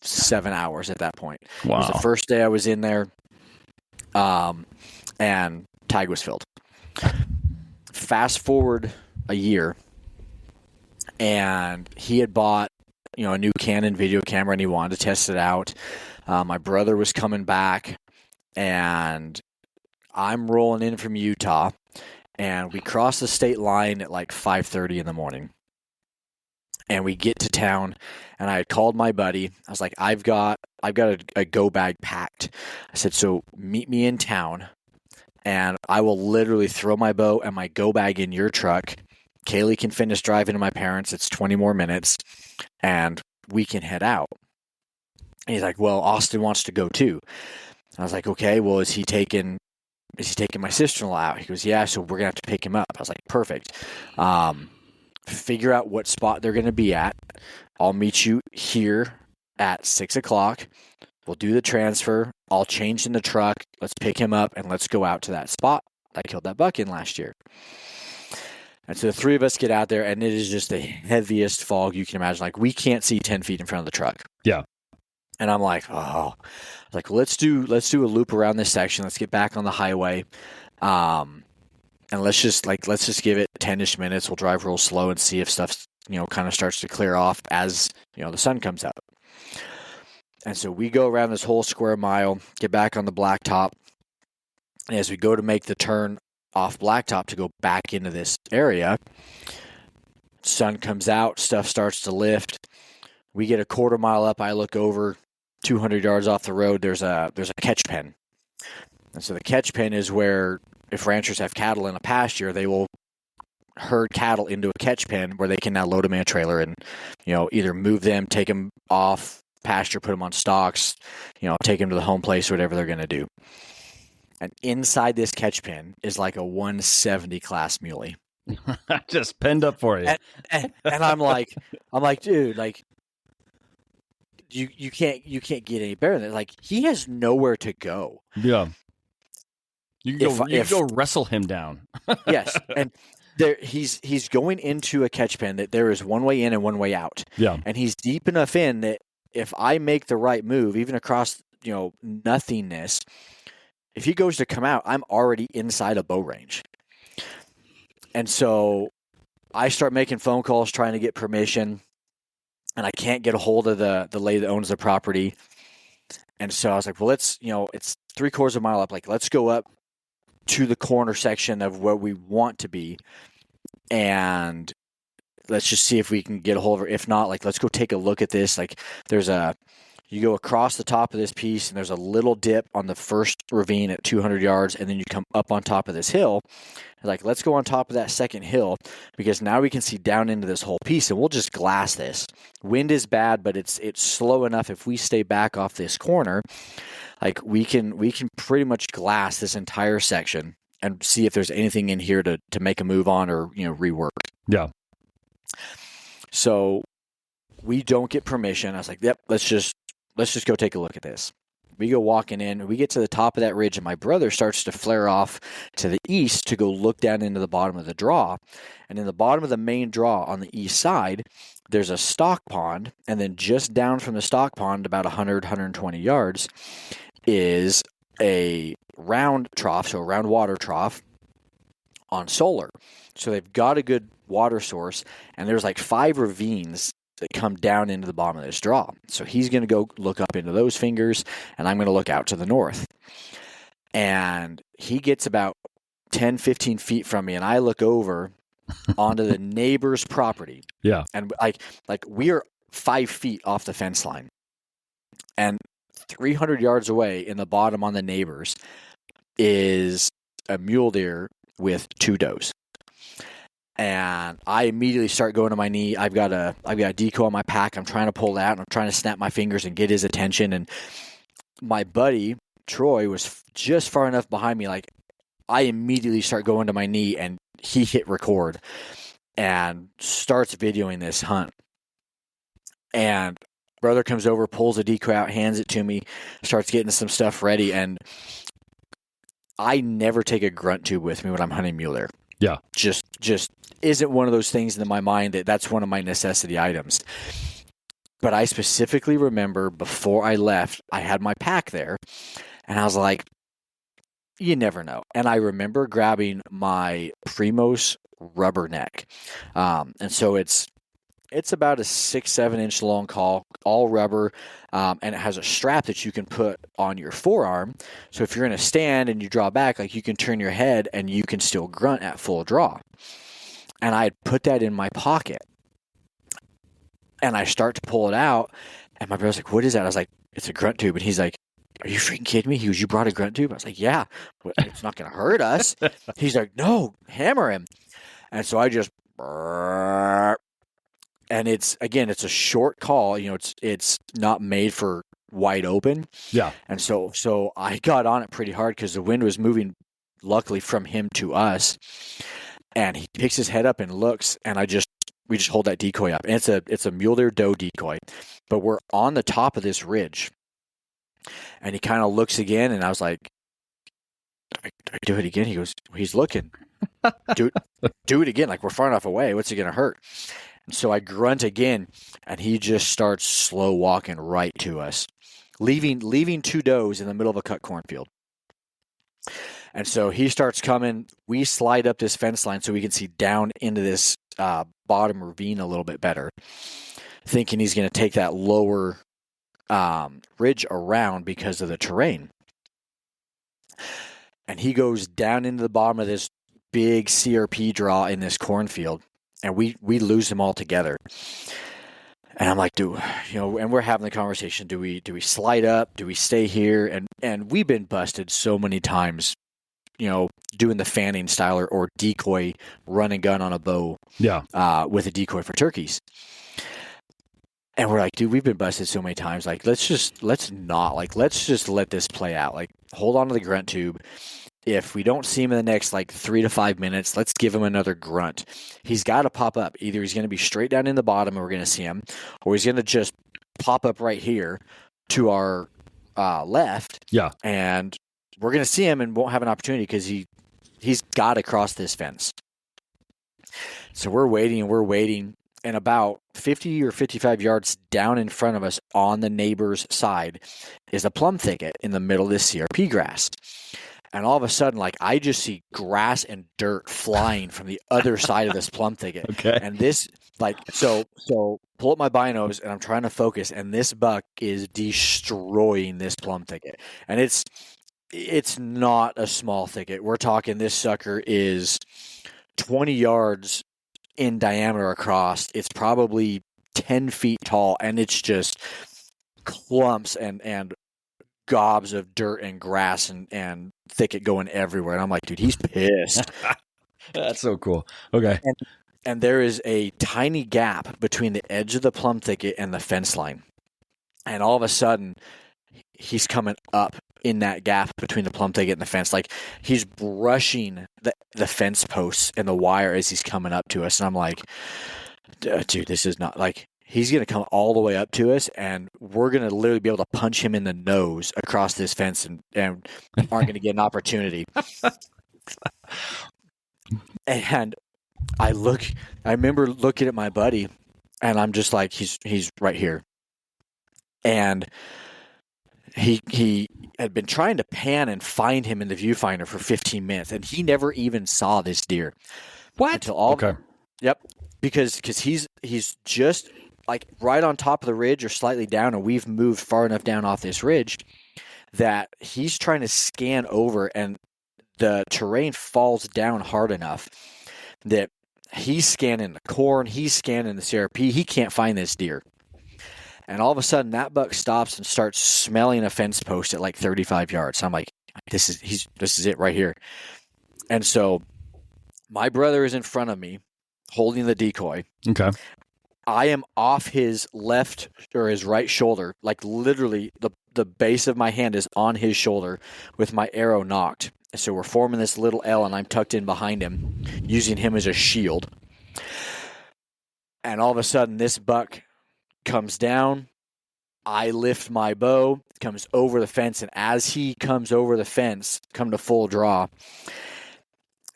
B: 7 hours at that point.
A: Wow.
B: It was the first day I was in there, and tag was filled. Fast forward a year, and he had bought a new Canon video camera, and he wanted to test it out. My brother was coming back, and I'm rolling in from Utah, and we cross the state line at like 5:30 in the morning. And we get to town, and I had called my buddy. I was like, I've got a go bag packed. I said, so meet me in town, and I will literally throw my bow and my go bag in your truck. Kaylee can finish driving to my parents. It's 20 more minutes, and we can head out. And he's like, well, Austin wants to go too. I was like, okay, well, is he taking my sister-in-law out? He goes, yeah, so we're gonna have to pick him up. I was like, perfect. Figure out what spot they're gonna be at. I'll meet you here at 6 o'clock. We'll do the transfer. I'll change in the truck. Let's pick him up, and let's go out to that spot I killed that buck in last year. And so the three of us get out there, and it is just the heaviest fog you can imagine. Like, we can't see 10 feet in front of the truck.
A: Yeah.
B: And I'm like, let's do a loop around this section. Let's get back on the highway. And let's just give it 10-ish minutes. We'll drive real slow and see if stuff, kind of starts to clear off as, the sun comes up. And so we go around this whole square mile, get back on the blacktop, And as we go to make the turn off Blacktop to go back into this area, sun comes out, stuff starts to lift. We get a quarter mile up. I look over 200 yards off the road. There's a catch pen. And so the catch pen is where if ranchers have cattle in a pasture, they will herd cattle into a catch pen where they can now load them in a trailer and, either move them, take them off pasture, put them on stocks, take them to the home place, whatever they're going to do. And inside this catch pen is like a 170 class muley.
A: Just penned up for you.
B: And I'm like, dude, like, you can't get any better than that. Like, he has nowhere to go.
A: Yeah. You can go wrestle him down.
B: Yes. And he's going into a catch pen that there is one way in and one way out.
A: Yeah.
B: And he's deep enough in that if I make the right move, even across, nothingness, if he goes to come out, I'm already inside a bow range. And so I start making phone calls trying to get permission, and I can't get a hold of the lady that owns the property. And so I was like, well, it's 3/4 mile up. Like, let's go up to the corner section of where we want to be, and let's just see if we can get a hold of her. If not, like, let's go take a look at this. Like, you go across the top of this piece, and there's a little dip on the first ravine at 200 yards, and then you come up on top of this hill. Like, let's go on top of that second hill, because now we can see down into this whole piece, and we'll just glass this. Wind is bad, but it's slow enough. If we stay back off this corner, like, we can pretty much glass this entire section and see if there's anything in here to make a move on or rework.
A: Yeah.
B: So we don't get permission. I was like, yep, let's just go take a look at this. We go walking in. We get to the top of that ridge, and my brother starts to flare off to the east to go look down into the bottom of the draw. And in the bottom of the main draw on the east side, there's a stock pond, and then just down from the stock pond, about 120 yards, is a round trough, so a round water trough on solar. So they've got a good water source, and there's like 5 ravines that come down into the bottom of this draw. So he's going to go look up into those fingers, and I'm going to look out to the north. And he gets about 10, 15 feet from me, and I look over onto the neighbor's property.
A: Yeah.
B: And like we are 5 feet off the fence line. And 300 yards away in the bottom on the neighbors is a mule deer with 2 does. And I immediately start going to my knee. I've got a decoy on my pack. I'm trying to pull it out, and I'm trying to snap my fingers and get his attention. And my buddy, Troy, was just far enough behind me. Like, I immediately start going to my knee, and he hit record and starts videoing this hunt. And brother comes over, pulls a decoy out, hands it to me, starts getting some stuff ready. And I never take a grunt tube with me when I'm hunting mule deer.
A: Yeah.
B: Just isn't one of those things in my mind that's one of my necessity items. But I specifically remember before I left, I had my pack there, and I was like, you never know. And I remember grabbing my Primos rubber neck. And so it's about a 6-7 inch long call, all rubber, and it has a strap that you can put on your forearm. So if you're in a stand and you draw back, like, you can turn your head and you can still grunt at full draw. And I had put that in my pocket. And I start to pull it out, and my brother's like, what is that? I was like, it's a grunt tube. And he's like, are you freaking kidding me? He goes, you brought a grunt tube? I was like, yeah, but it's not going to hurt us. He's like, no, hammer him. And so I just, and it's a short call. It's not made for wide open. Yeah. And so I got on it pretty hard because the wind was moving, luckily, from him to us. And he picks his head up and looks, and we just hold that decoy up. And it's a mule deer doe decoy, but we're on the top of this ridge. And he kind of looks again, and I was like, do I do it again? He goes, he's looking. Do it again. Like, we're far enough away. What's it going to hurt? And so I grunt again, and he just starts slow walking right to us, leaving 2 does in the middle of a cut cornfield. And so he starts coming. We slide up this fence line so we can see down into this bottom ravine a little bit better, thinking he's going to take that lower ridge around because of the terrain. and he goes down into the bottom of this big CRP draw in this cornfield, and we lose him altogether. And I'm like, and we're having the conversation. Do we slide up? Do we stay here? And we've been busted so many times, doing the fanning style or decoy run and gun on a bow.
A: Yeah.
B: With a decoy for turkeys. And we're like, dude, we've been busted so many times. Like, let's just let this play out. Like, hold on to the grunt tube. If we don't see him in the next 3 to 5 minutes, let's give him another grunt. He's got to pop up. Either he's going to be straight down in the bottom and we're going to see him, or he's going to just pop up right here to our left.
A: Yeah.
B: And we're going to see him and won't have an opportunity because he's got to cross this fence. So we're waiting. And about 50 or 55 yards down in front of us on the neighbor's side is a plum thicket in the middle of this CRP grass. And all of a sudden, I just see grass and dirt flying from the other side of this plum thicket.
A: Okay.
B: And this, so pull up my binos and I'm trying to focus, and this buck is destroying this plum thicket. And it's not a small thicket. We're talking this sucker is 20 yards in diameter across. It's probably 10 feet tall, and it's just clumps and gobs of dirt and grass and thicket going everywhere. And I'm like, dude, he's pissed.
A: That's so cool. Okay.
B: And there is a tiny gap between the edge of the plum thicket and the fence line. And all of a sudden, he's coming up in that gap between the plum thicket and the fence. He's brushing the fence posts and the wire as he's coming up to us. And I'm like, dude, this is not he's going to come all the way up to us, and we're going to literally be able to punch him in the nose across this fence and aren't going to get an opportunity. And I remember looking at my buddy, and I'm just like, he's right here. And he had been trying to pan and find him in the viewfinder for 15 minutes, and he never even saw this deer.
A: What?
B: Okay. Yep. Because he's just right on top of the ridge or slightly down, and we've moved far enough down off this ridge that he's trying to scan over, and the terrain falls down hard enough that he's scanning the corn, he's scanning the CRP, he can't find this deer. And all of a sudden that buck stops and starts smelling a fence post at 35 yards. So I'm like, this is it right here. And so my brother is in front of me holding the decoy.
A: Okay.
B: I am off his left or his right shoulder, literally the base of my hand is on his shoulder with my arrow knocked. So we're forming this little L, and I'm tucked in behind him, using him as a shield. And all of a sudden, this buck comes down. I lift my bow, comes over the fence, and as he comes over the fence, come to full draw,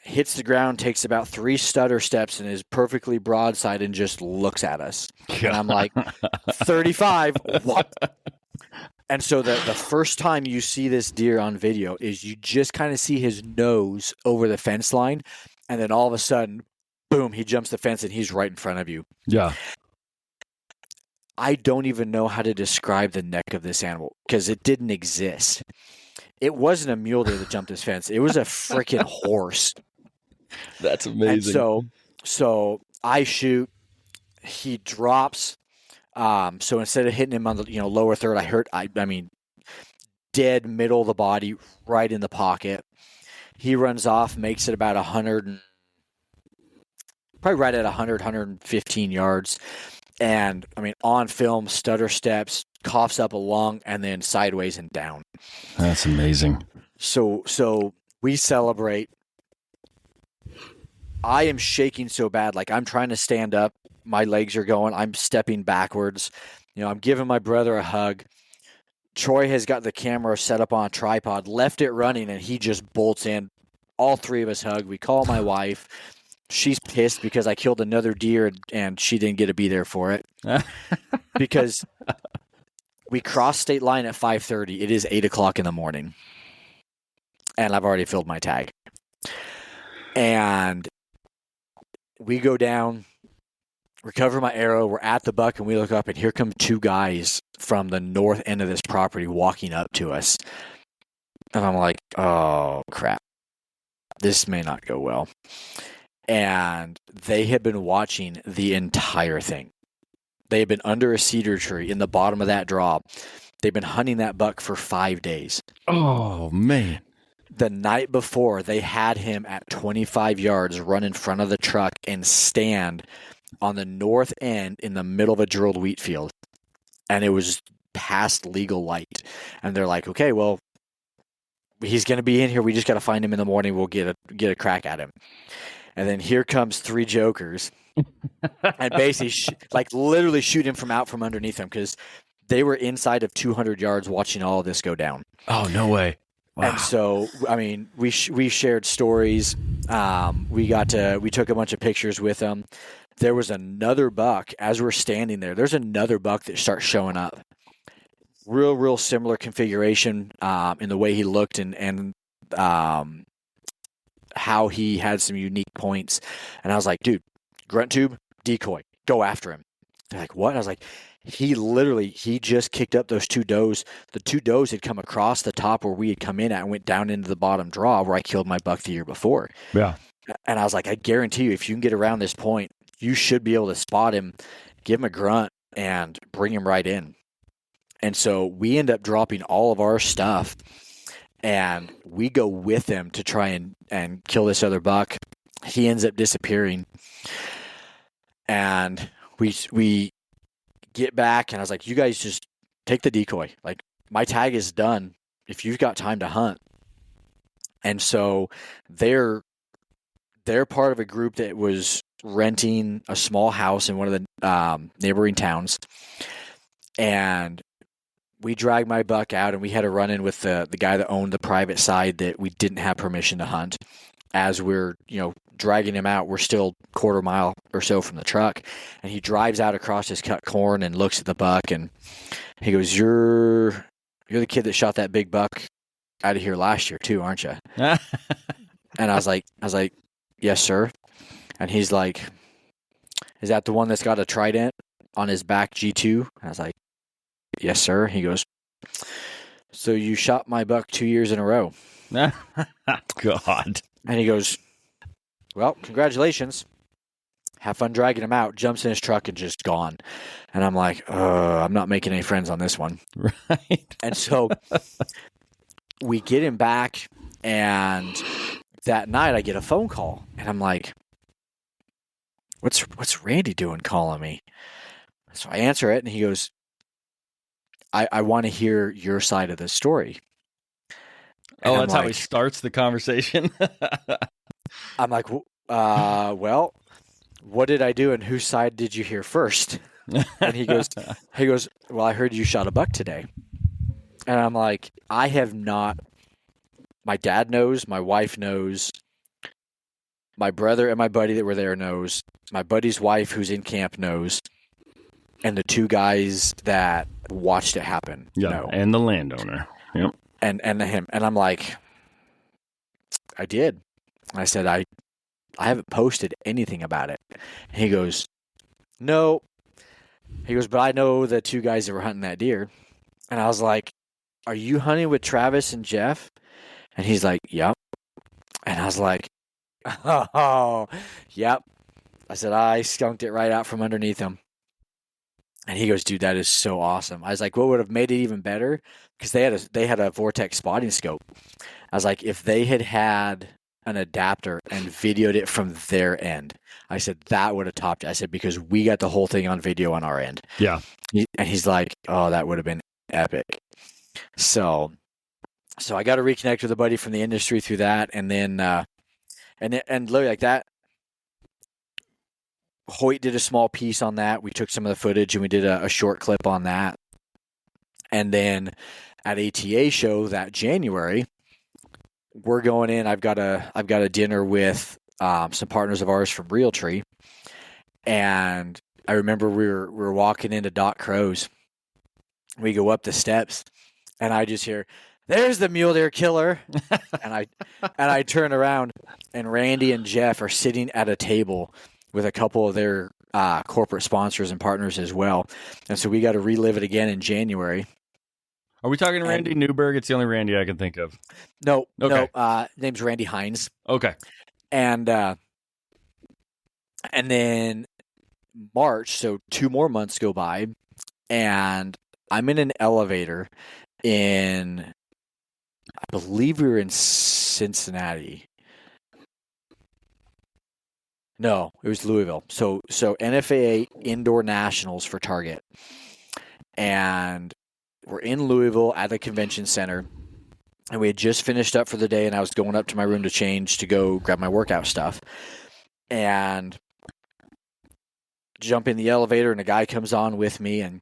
B: hits the ground, takes about 3 stutter steps, and is perfectly broadside and just looks at us. And I'm like, 35, what? And so the first time you see this deer on video is you just kind of see his nose over the fence line, and then all of a sudden, boom, he jumps the fence and he's right in front of you.
A: Yeah.
B: I don't even know how to describe the neck of this animal because it didn't exist. It wasn't a mule deer that jumped this fence. It was a freaking horse.
A: That's amazing.
B: And so I shoot. He drops. So instead of hitting him on the lower third, I mean, dead middle of the body, right in the pocket. He runs off, makes it about 100, probably right at 100, 115 yards. And I mean, on film, stutter steps, coughs up a lung, and then sideways and down.
A: That's amazing.
B: So we celebrate. I am shaking so bad, I'm trying to stand up. My legs are going. I'm stepping backwards. I'm giving my brother a hug. Troy has got the camera set up on a tripod, left it running, and he just bolts in. All 3 of us hug. We call my wife. She's pissed because I killed another deer and she didn't get to be there for it. Because we crossed state line at 5:30. It is 8 o'clock in the morning. And I've already filled my tag. And we go down, recover my arrow. We're at the buck, and we look up, and here come 2 guys from the north end of this property walking up to us. And I'm like, oh, crap. This may not go well. And they had been watching the entire thing. They had been under a cedar tree in the bottom of that draw. They've been hunting that buck for 5 days.
A: Oh, man.
B: The night before, they had him at 25 yards run in front of the truck and stand on the north end in the middle of a drilled wheat field. And it was past legal light. And they're like, okay, well, he's going to be in here. We just got to find him in the morning. We'll get a crack at him. And then here comes 3 jokers and basically literally shoot him from underneath him, because they were inside of 200 yards watching all of this go down.
A: Oh, no way. Wow.
B: And so, I mean, we shared stories. We took a bunch of pictures with them. There was another buck as we're standing there. There's another buck that starts showing up. Real similar configuration in the way he looked and how he had some unique points. And I was like, dude, grunt tube, decoy, go after him. They're like, what? I was like, he just kicked up those 2 does. The 2 does had come across the top where we had come in at and went down into the bottom draw where I killed my buck the year before.
A: Yeah.
B: And I was like, I guarantee you, if you can get around this point, you should be able to spot him, give him a grunt, and bring him right in. And so we end up dropping all of our stuff, and we go with him to try and kill this other buck. He ends up disappearing. And we get back, and I was like, you guys just take the decoy. Like, my tag is done if you've got time to hunt. And so they're part of a group that was renting a small house in one of the neighboring towns. And we dragged my buck out, and we had a run-in with the guy that owned the private side that we didn't have permission to hunt. As we're, dragging him out, we're still quarter mile or so from the truck, and he drives out across his cut corn and looks at the buck, and he goes, "You're the kid that shot that big buck out of here last year too, aren't you?" And I was like, "Yes, sir." And he's like, "Is that the one that's got a trident on his back G2?" And I was like, "Yes, sir." He goes, "So you shot my buck 2 years in a row."
A: God.
B: And he goes, "Well, congratulations. Have fun dragging him out." Jumps in his truck and just gone. And I'm like, I'm not making any friends on this one.
A: Right.
B: And so we get him back, and that night I get a phone call, and I'm like, what's Randy doing calling me? So I answer it, and he goes, I want to hear your side of the story. And
A: that's like, how he starts the conversation.
B: I'm like, well, what did I do, and whose side did you hear first? And he goes, well, I heard you shot a buck today. And I'm like, I have not. My dad knows, my wife knows, my brother and my buddy that were there knows, my buddy's wife who's in camp knows, and the 2 guys that watched it happen know.
A: And the landowner. Yep.
B: And him. And I'm like, I did. And I said, I haven't posted anything about it. And he goes, no. He goes, but I know the 2 guys that were hunting that deer. And I was like, are you hunting with Travis and Jeff? And he's like, yep. And I was like, oh, yep. I said, I skunked it right out from underneath him. And he goes, dude, that is so awesome. I was like, what would have made it even better? Because they had a Vortex spotting scope. I was like, if they had an adapter and videoed it from their end, I said, that would have topped it. I said, because we got the whole thing on video on our end.
A: Yeah.
B: And he's like, oh, that would have been epic. So I got to reconnect with a buddy from the industry through that. And then, and literally like that, Hoyt did a small piece on that. We took some of the footage and we did a short clip on that. And then at ATA show that January, we're going in. I've got a dinner with some partners of ours from Realtree, and I remember we were walking into Doc Crow's. We go up the steps, and I just hear, "There's the mule deer killer," and I turn around, and Randy and Jeff are sitting at a table with a couple of their corporate sponsors and partners as well. And so we got to relive it again in January.
A: Are we talking Randy Newberg? It's the only Randy I can think of.
B: No,
A: Okay.
B: no. Name's Randy Hines.
A: Okay.
B: And then March, so 2 more months go by, and I'm in an elevator I believe we were in Cincinnati. No, it was Louisville. So NFAA Indoor Nationals for Target. And we're in Louisville at the convention center. And we had just finished up for the day, and I was going up to my room to change to go grab my workout stuff. And jump in the elevator, and a guy comes on with me. And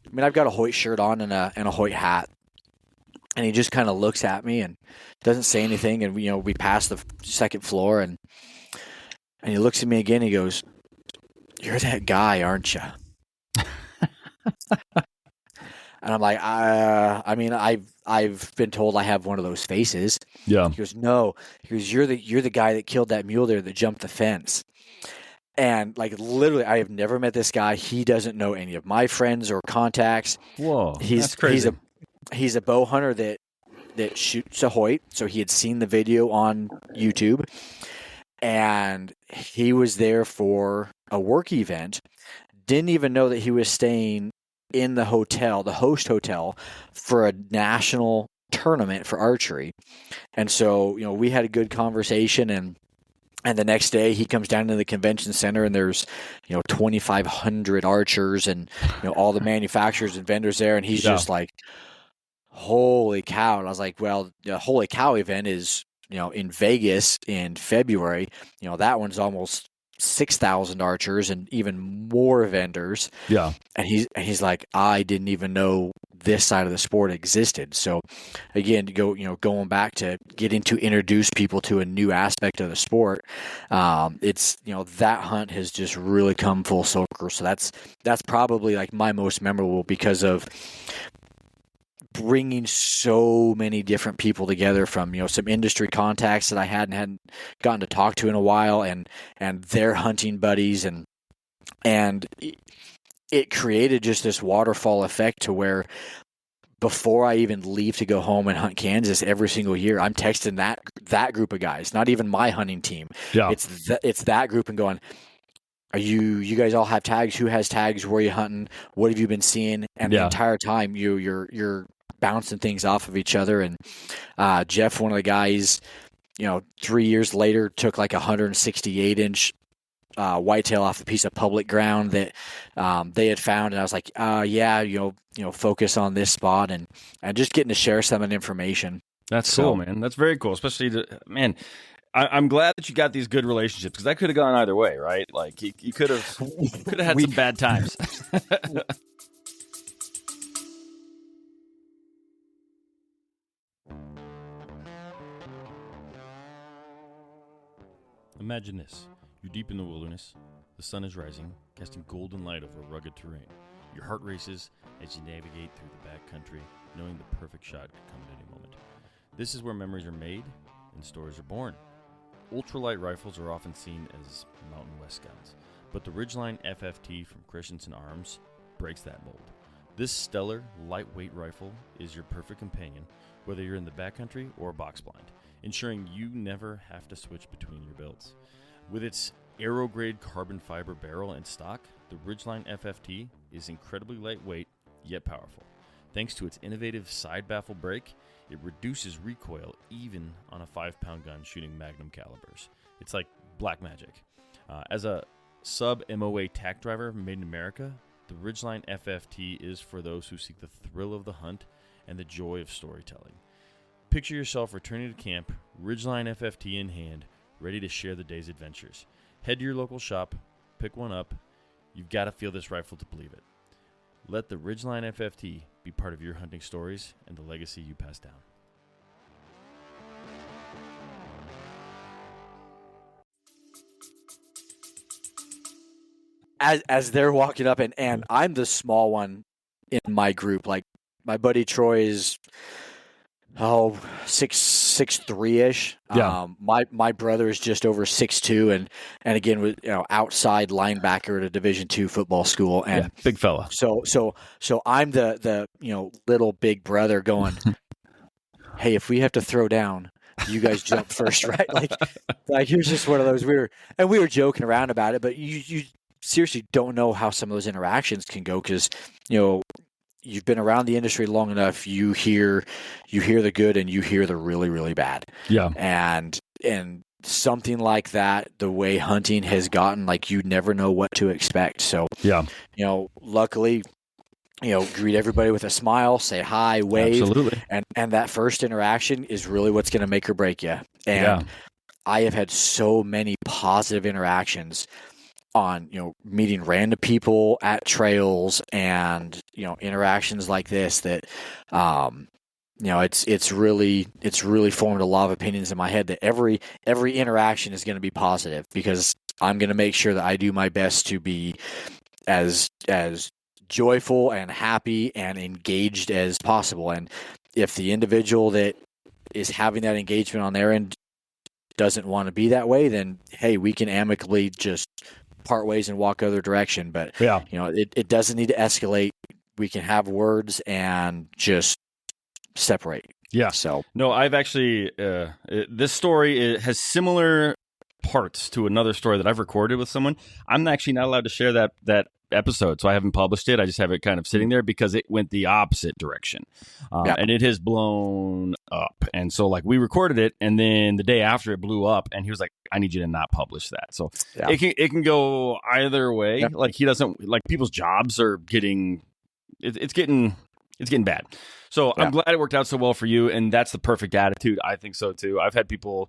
B: I mean, I've got a Hoyt shirt on and a Hoyt hat. And he just kind of looks at me and doesn't say anything. And we pass the second floor, and he looks at me again. And he goes, "You're that guy, aren't you?" And I'm like, I mean, I've been told I have one of those faces.
A: Yeah.
B: He goes, "No." He goes, "You're the guy that killed that mule there that jumped the fence." And like literally, I have never met this guy. He doesn't know any of my friends or contacts.
A: Whoa, that's crazy.
B: He's a bow hunter that shoots a Hoyt. So he had seen the video on YouTube, and he was there for a work event. Didn't even know that he was staying in the hotel, the host hotel, for a national tournament for archery. And so, we had a good conversation, and the next day he comes down to the convention center, and there's, 2,500 archers and, all the manufacturers and vendors there. And he's just like, holy cow. And I was like, well, the Holy Cow event is, in Vegas in February. That one's almost 6,000 archers and even more vendors.
A: Yeah.
B: And he's like, I didn't even know this side of the sport existed. So again, going back to getting to introduce people to a new aspect of the sport, it's, that hunt has just really come full circle. So that's probably like my most memorable, because of bringing so many different people together from, some industry contacts that I hadn't gotten to talk to in a while, and their hunting buddies, and it created just this waterfall effect to where before I even leave to go home and hunt Kansas every single year, I'm texting that group of guys, not even my hunting team.
A: Yeah.
B: It's that group, and going, are you guys all have tags? Who has tags? Where are you hunting? What have you been seeing? And the entire time you're bouncing things off of each other. And Jeff, one of the guys, 3 years later, took like 168-inch whitetail off a piece of public ground that they had found. And I was like, focus on this spot, and just getting to share some of the information.
A: That's cool, man. That's very cool. Especially, I'm glad that you got these good relationships, because that could have gone either way, right? Like you could have had some bad times. Imagine this. You're deep in the wilderness. The sun is rising, casting golden light over rugged terrain. Your heart races as you navigate through the backcountry, knowing the perfect shot could come at any moment. This is where memories are made and stories are born. Ultralight rifles are often seen as Mountain West guns, but the Ridgeline FFT from Christensen Arms breaks that mold. This stellar, lightweight rifle is your perfect companion, whether you're in the backcountry or box blind, ensuring you never have to switch between your builds. With its aero-grade carbon fiber barrel and stock, the Ridgeline FFT is incredibly lightweight, yet powerful. Thanks to its innovative side baffle brake, it reduces recoil even on a 5-pound gun shooting magnum calibers. It's like black magic. As a sub-MOA tack driver made in America, the Ridgeline FFT is for those who seek the thrill of the hunt and the joy of storytelling. Picture yourself returning to camp, Ridgeline FFT in hand, ready to share the day's adventures. Head to your local shop, pick one up. You've got to feel this rifle to believe it. Let the Ridgeline FFT be part of your hunting stories and the legacy you pass down.
B: As they're walking up, and I'm the small one in my group. Like, my buddy Troy is 6'3" ish.
A: Yeah.
B: My brother is just over 6'2", and again, with outside linebacker at a Division II football school, and
A: big fella.
B: So I'm the little big brother going, hey, if we have to throw down, you guys jump first, right? Like here's just one of those. We were joking around about it, but you seriously don't know how some of those interactions can go, because you've been around the industry long enough. You hear the good and you hear the really, really bad.
A: Yeah.
B: And something like that, the way hunting has gotten, like, you never know what to expect. So
A: yeah,
B: luckily, greet everybody with a smile, say hi, wave.
A: Absolutely.
B: And that first interaction is really what's going to make or break you. And I have had so many positive interactions on, meeting random people at trails and, interactions like this that, it's really formed a lot of opinions in my head that every interaction is going to be positive, because I'm going to make sure that I do my best to be as joyful and happy and engaged as possible. And if the individual that is having that engagement on their end doesn't want to be that way, then hey, we can amicably just part ways and walk other direction. But it doesn't need to escalate. We can have words and just separate.
A: Yeah.
B: So
A: no, I've actually this story has similar parts to another story that I've recorded with someone. I'm actually not allowed to share that episode, so I haven't published it. I just have it kind of sitting there because it went the opposite direction, and it has blown up. And so, like, we recorded it, and then the day after it blew up, and he was like, "I need you to not publish that." So it can go either way. Yeah. Like, he doesn't like, people's jobs are getting it's getting bad. So I'm glad it worked out so well for you, and that's the perfect attitude. I think so too. I've had people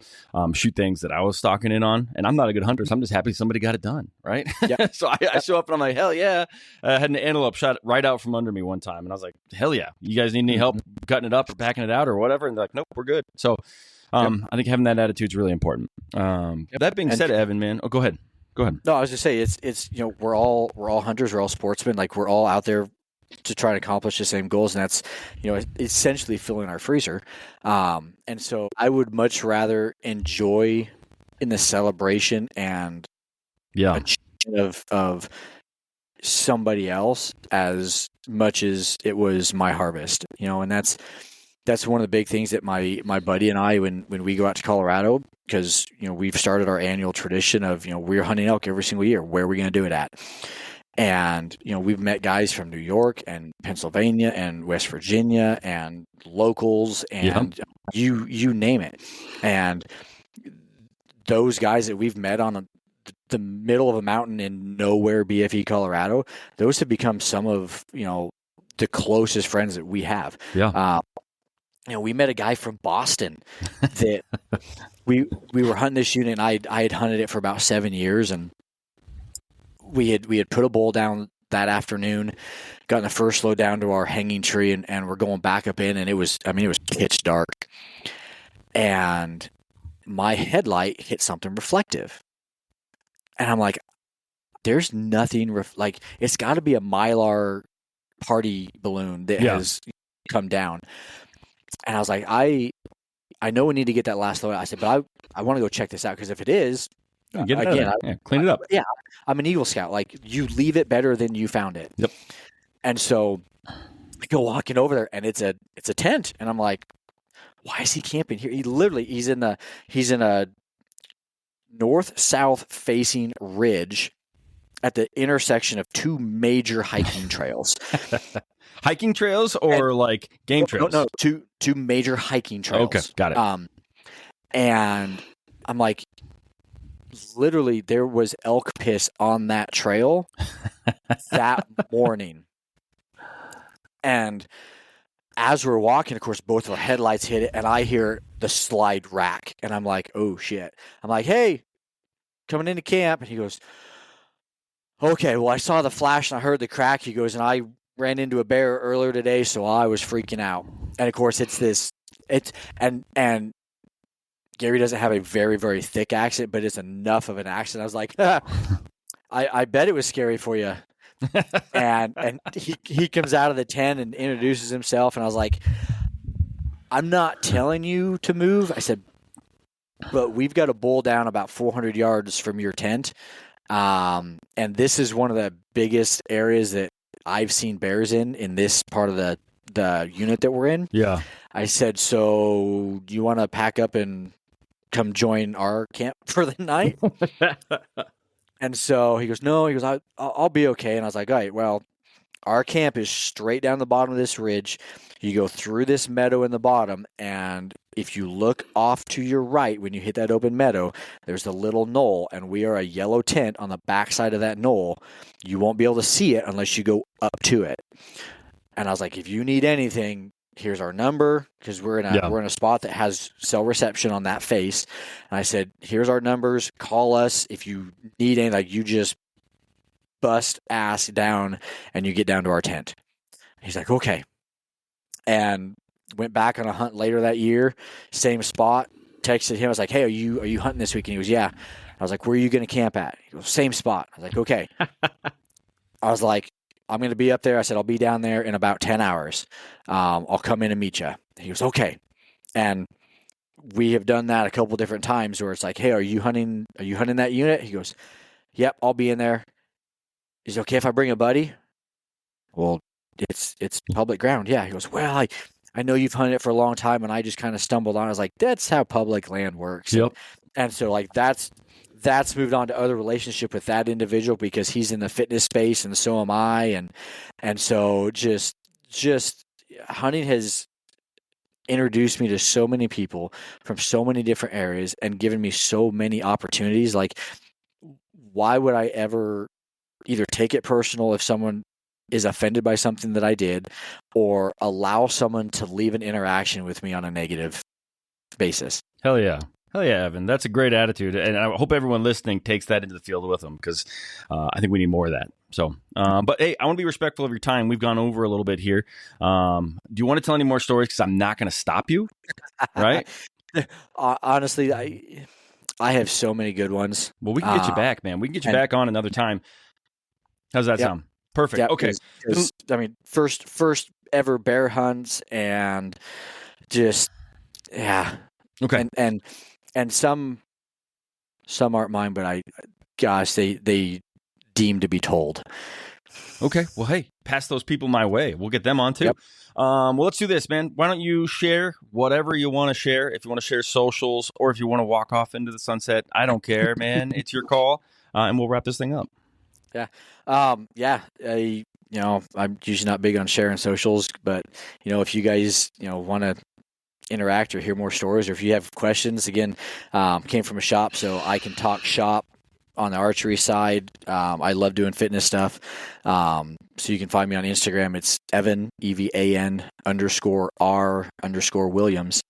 A: shoot things that I was stalking in on, and I'm not a good hunter, so I'm just happy somebody got it done, right? Yep. So I show up and I'm like, hell yeah. I had an antelope shot right out from under me one time, and I was like, hell yeah. You guys need any help cutting it up or packing it out or whatever? And they're like, nope, we're good. So I think having that attitude is really important. That being said, Evan, man, go ahead. No,
B: I was just say it's we're all hunters, we're all sportsmen, like, we're all out there to try to accomplish the same goals, and that's essentially filling our freezer. And so I would much rather enjoy in the celebration and of somebody else as much as it was my harvest. And that's one of the big things that my buddy and I, when we go out to Colorado, because we've started our annual tradition of we're hunting elk every single year. Where are we going to do it at? And, we've met guys from New York and Pennsylvania and West Virginia and locals and you name it. And those guys that we've met on the middle of a mountain in nowhere BFE, Colorado, those have become some of, the closest friends that we have.
A: Yeah.
B: We met a guy from Boston that we were hunting this unit, and I had hunted it for about 7 years, and we had put a bull down that afternoon, gotten the first load down to our hanging tree, and we're going back up in, and it was pitch dark. And my headlight hit something reflective. And I'm like, there's nothing, it's got to be a Mylar party balloon that has come down. And I was like, I know we need to get that last load. I said, but I want to go check this out, because if it is,
A: clean it up.
B: Yeah, I'm an Eagle Scout. Like, you leave it better than you found it.
A: Yep.
B: And so I go walking over there, and it's a tent, and I'm like, why is he camping here? He's in a north-south facing ridge at the intersection of two major hiking trails.
A: Hiking trails or like game trails?
B: No, two major hiking trails.
A: Okay, got it.
B: And I'm like, literally, there was elk piss on that trail that morning. And as we're walking, of course, both of our headlights hit it, and I hear the slide rack, and I'm like, oh shit. I'm like, hey, coming into camp. And he goes, okay, well, I saw the flash and I heard the crack. He goes, and I ran into a bear earlier today, so I was freaking out. And of course, and Gary doesn't have a very, very thick accent, but it's enough of an accent. I was like, I bet it was scary for you. and he comes out of the tent and introduces himself, and I was like, I'm not telling you to move. I said, but we've got a bull down about 400 yards from your tent. And this is one of the biggest areas that I've seen bears in this part of the unit that we're in.
A: Yeah.
B: I said, so do you want to pack up and come join our camp for the night? And so he goes, no, he goes, I'll be okay. And I was like, all right, well, our camp is straight down the bottom of this ridge. You go through this meadow in the bottom, and if you look off to your right when you hit that open meadow, there's a little knoll, and we are a yellow tent on the backside of that knoll. You won't be able to see it unless you go up to it. And I was like, if you need anything, here's our number, because we're in a spot that has cell reception on that face. And I said, here's our numbers. Call us if you need anything. Like, you just bust ass down and you get down to our tent. He's like, okay. And went back on a hunt later that year, same spot, texted him. I was like, hey, are you hunting this week? And he goes, yeah. I was like, where are you going to camp at? He goes, same spot. I was like, okay. I was like, I'm going to be up there. I said, I'll be down there in about 10 hours. I'll come in and meet you. He goes, okay. And we have done that a couple different times where it's like, hey, are you hunting that unit? He goes, yep, I'll be in there. Is it okay if I bring a buddy? Well, it's public ground. Yeah. He goes, well, I know you've hunted it for a long time, and I just kind of stumbled on it. I was like, that's how public land works.
A: Yep.
B: And so, like, that's moved on to other relationship with that individual because he's in the fitness space and so am I. And so just hunting has introduced me to so many people from so many different areas and given me so many opportunities. Like, why would I ever either take it personal if someone is offended by something that I did, or allow someone to leave an interaction with me on a negative basis?
A: Hell yeah. Hell yeah, Evan. That's a great attitude. And I hope everyone listening takes that into the field with them, because I think we need more of that. So, but hey, I want to be respectful of your time. We've gone over a little bit here. Do you want to tell any more stories? Because I'm not going to stop you, right?
B: Honestly, I have so many good ones.
A: Well, we can get you back, man. We can get you back on another time. How's that sound? Perfect.
B: Yep,
A: okay.
B: I mean, first ever bear hunts, and just, yeah.
A: Okay.
B: And some aren't mine, but they deem to be told.
A: Okay. Well, hey, pass those people my way. We'll get them on too.
B: Yep.
A: Well, let's do this, man. Why don't you share whatever you want to share? If you want to share socials, or if you want to walk off into the sunset, I don't care, man. It's your call. And we'll wrap this thing up.
B: Yeah. I'm usually not big on sharing socials, but if you guys, want to interact or hear more stories, or if you have questions, again, came from a shop, so I can talk shop on the archery side. I love doing fitness stuff. So you can find me on Instagram. It's Evan, EVAN _R _Williams.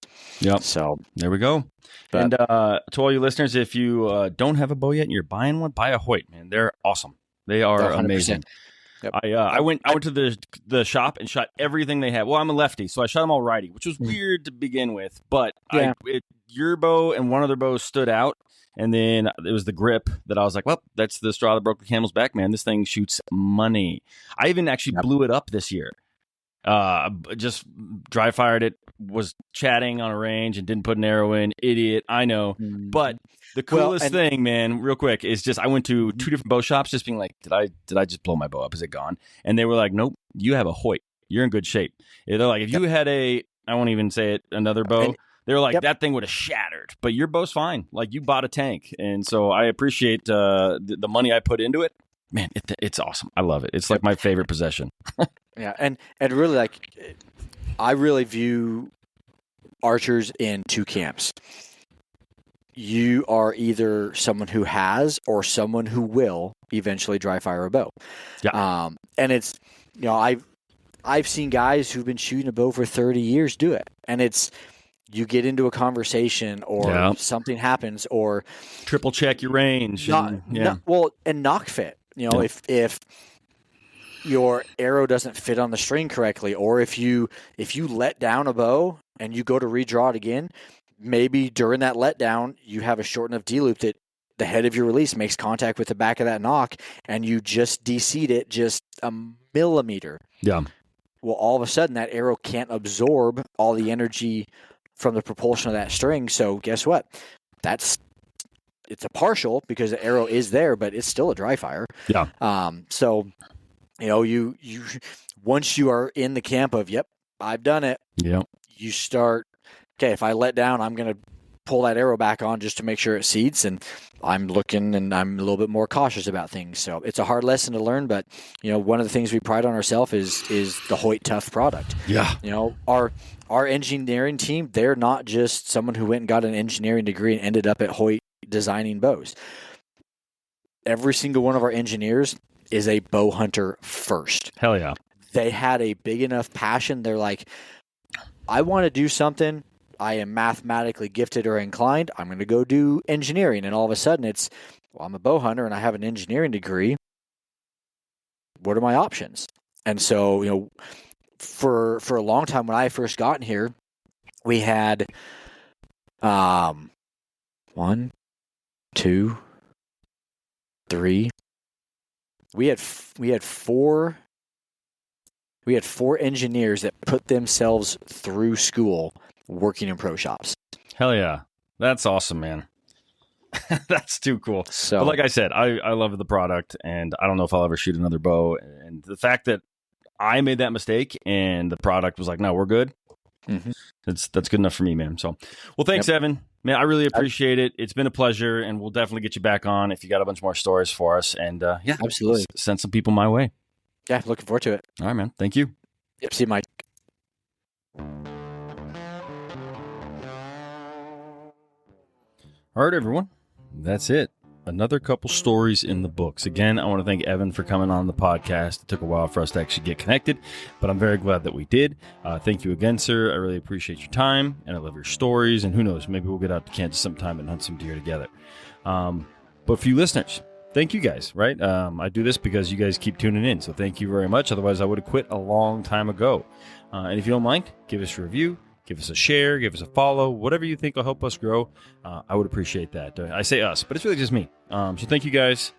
A: Yep.
B: So
A: there we go. And to all you listeners, if you don't have a bow yet and you're buying one, buy a Hoyt, man. They're awesome. They are 100%. Amazing. Yep. I went to the shop and shot everything they had. Well, I'm a lefty, so I shot them all righty, which was weird to begin with. But
B: yeah.
A: Your bow and one other bow stood out, and then it was the grip that I was like, well, that's the straw that broke the camel's back, man. This thing shoots money. I even actually blew it up this year. Just dry fired it, was chatting on a range and didn't put an arrow in. Idiot, I know. But the coolest thing, man, real quick, is just I went to 2 different bow shops just being like, did I just blow my bow up? Is it gone? And they were like, nope, you have a Hoyt. You're in good shape. They're like, if you had I won't even say it, another bow, they were like, that thing would have shattered. But your bow's fine. Like, you bought a tank. And so I appreciate the money I put into it. Man, it's awesome. I love it. It's like my favorite possession.
B: Yeah, and really, like, I really view archers in 2 camps. You are either someone who has or someone who will eventually dry fire a bow.
A: Yeah.
B: And it's, I've seen guys who've been shooting a bow for 30 years do it, and it's, you get into a conversation or something happens, or
A: triple check your range.
B: And knock fit. If your arrow doesn't fit on the string correctly, or if you let down a bow and you go to redraw it again, maybe during that letdown you have a short enough D-loop that the head of your release makes contact with the back of that nock, and you just de-seed it just a millimeter.
A: Yeah.
B: Well, all of a sudden that arrow can't absorb all the energy from the propulsion of that string. So guess what? It's a partial because the arrow is there, but it's still a dry fire.
A: Yeah.
B: So, you once you are in the camp of, yep, I've done it.
A: Yeah.
B: You start, okay, if I let down, I'm going to pull that arrow back on just to make sure it seats, and I'm looking and I'm a little bit more cautious about things. So it's a hard lesson to learn, but one of the things we pride on ourselves is the Hoyt Tough product.
A: Yeah.
B: Our engineering team, they're not just someone who went and got an engineering degree and ended up at Hoyt designing bows. Every single one of our engineers is a bow hunter first.
A: Hell yeah.
B: They had a big enough passion. They're like, I want to do something. I am mathematically gifted or inclined. I'm going to go do engineering. And all of a sudden it's, well, I'm a bow hunter and I have an engineering degree. What are my options? And so, for a long time when I first got in here, we had 1, 2, 3. We had 4 engineers that put themselves through school working in pro shops.
A: Hell yeah. That's awesome, man. That's too cool.
B: So,
A: but like I said, I love the product, and I don't know if I'll ever shoot another bow. And the fact that I made that mistake and the product was like, no, we're good.
B: Mm-hmm.
A: That's good enough for me, man. So, well, thanks, Evan. Man, I really appreciate it. It's been a pleasure, and we'll definitely get you back on if you got a bunch more stories for us. And yeah,
B: absolutely.
A: Send some people my way.
B: Yeah, looking forward to it.
A: All right, man. Thank you.
B: Yep. See you, Mike.
A: All right, everyone. That's it. Another couple stories in the books. Again, I want to thank Evan for coming on the podcast. It took a while for us to actually get connected, but I'm very glad that we did. Thank you again, sir. I really appreciate your time, and I love your stories. And who knows, maybe we'll get out to Kansas sometime and hunt some deer together. But for you listeners, thank you guys, right? I do this because you guys keep tuning in, so thank you very much. Otherwise, I would have quit a long time ago. And if you don't mind, give us a review. Give us a share, give us a follow, whatever you think will help us grow. I would appreciate that. I say us, but it's really just me. So thank you guys.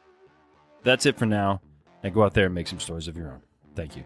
A: That's it for now. And go out there and make some stories of your own. Thank you.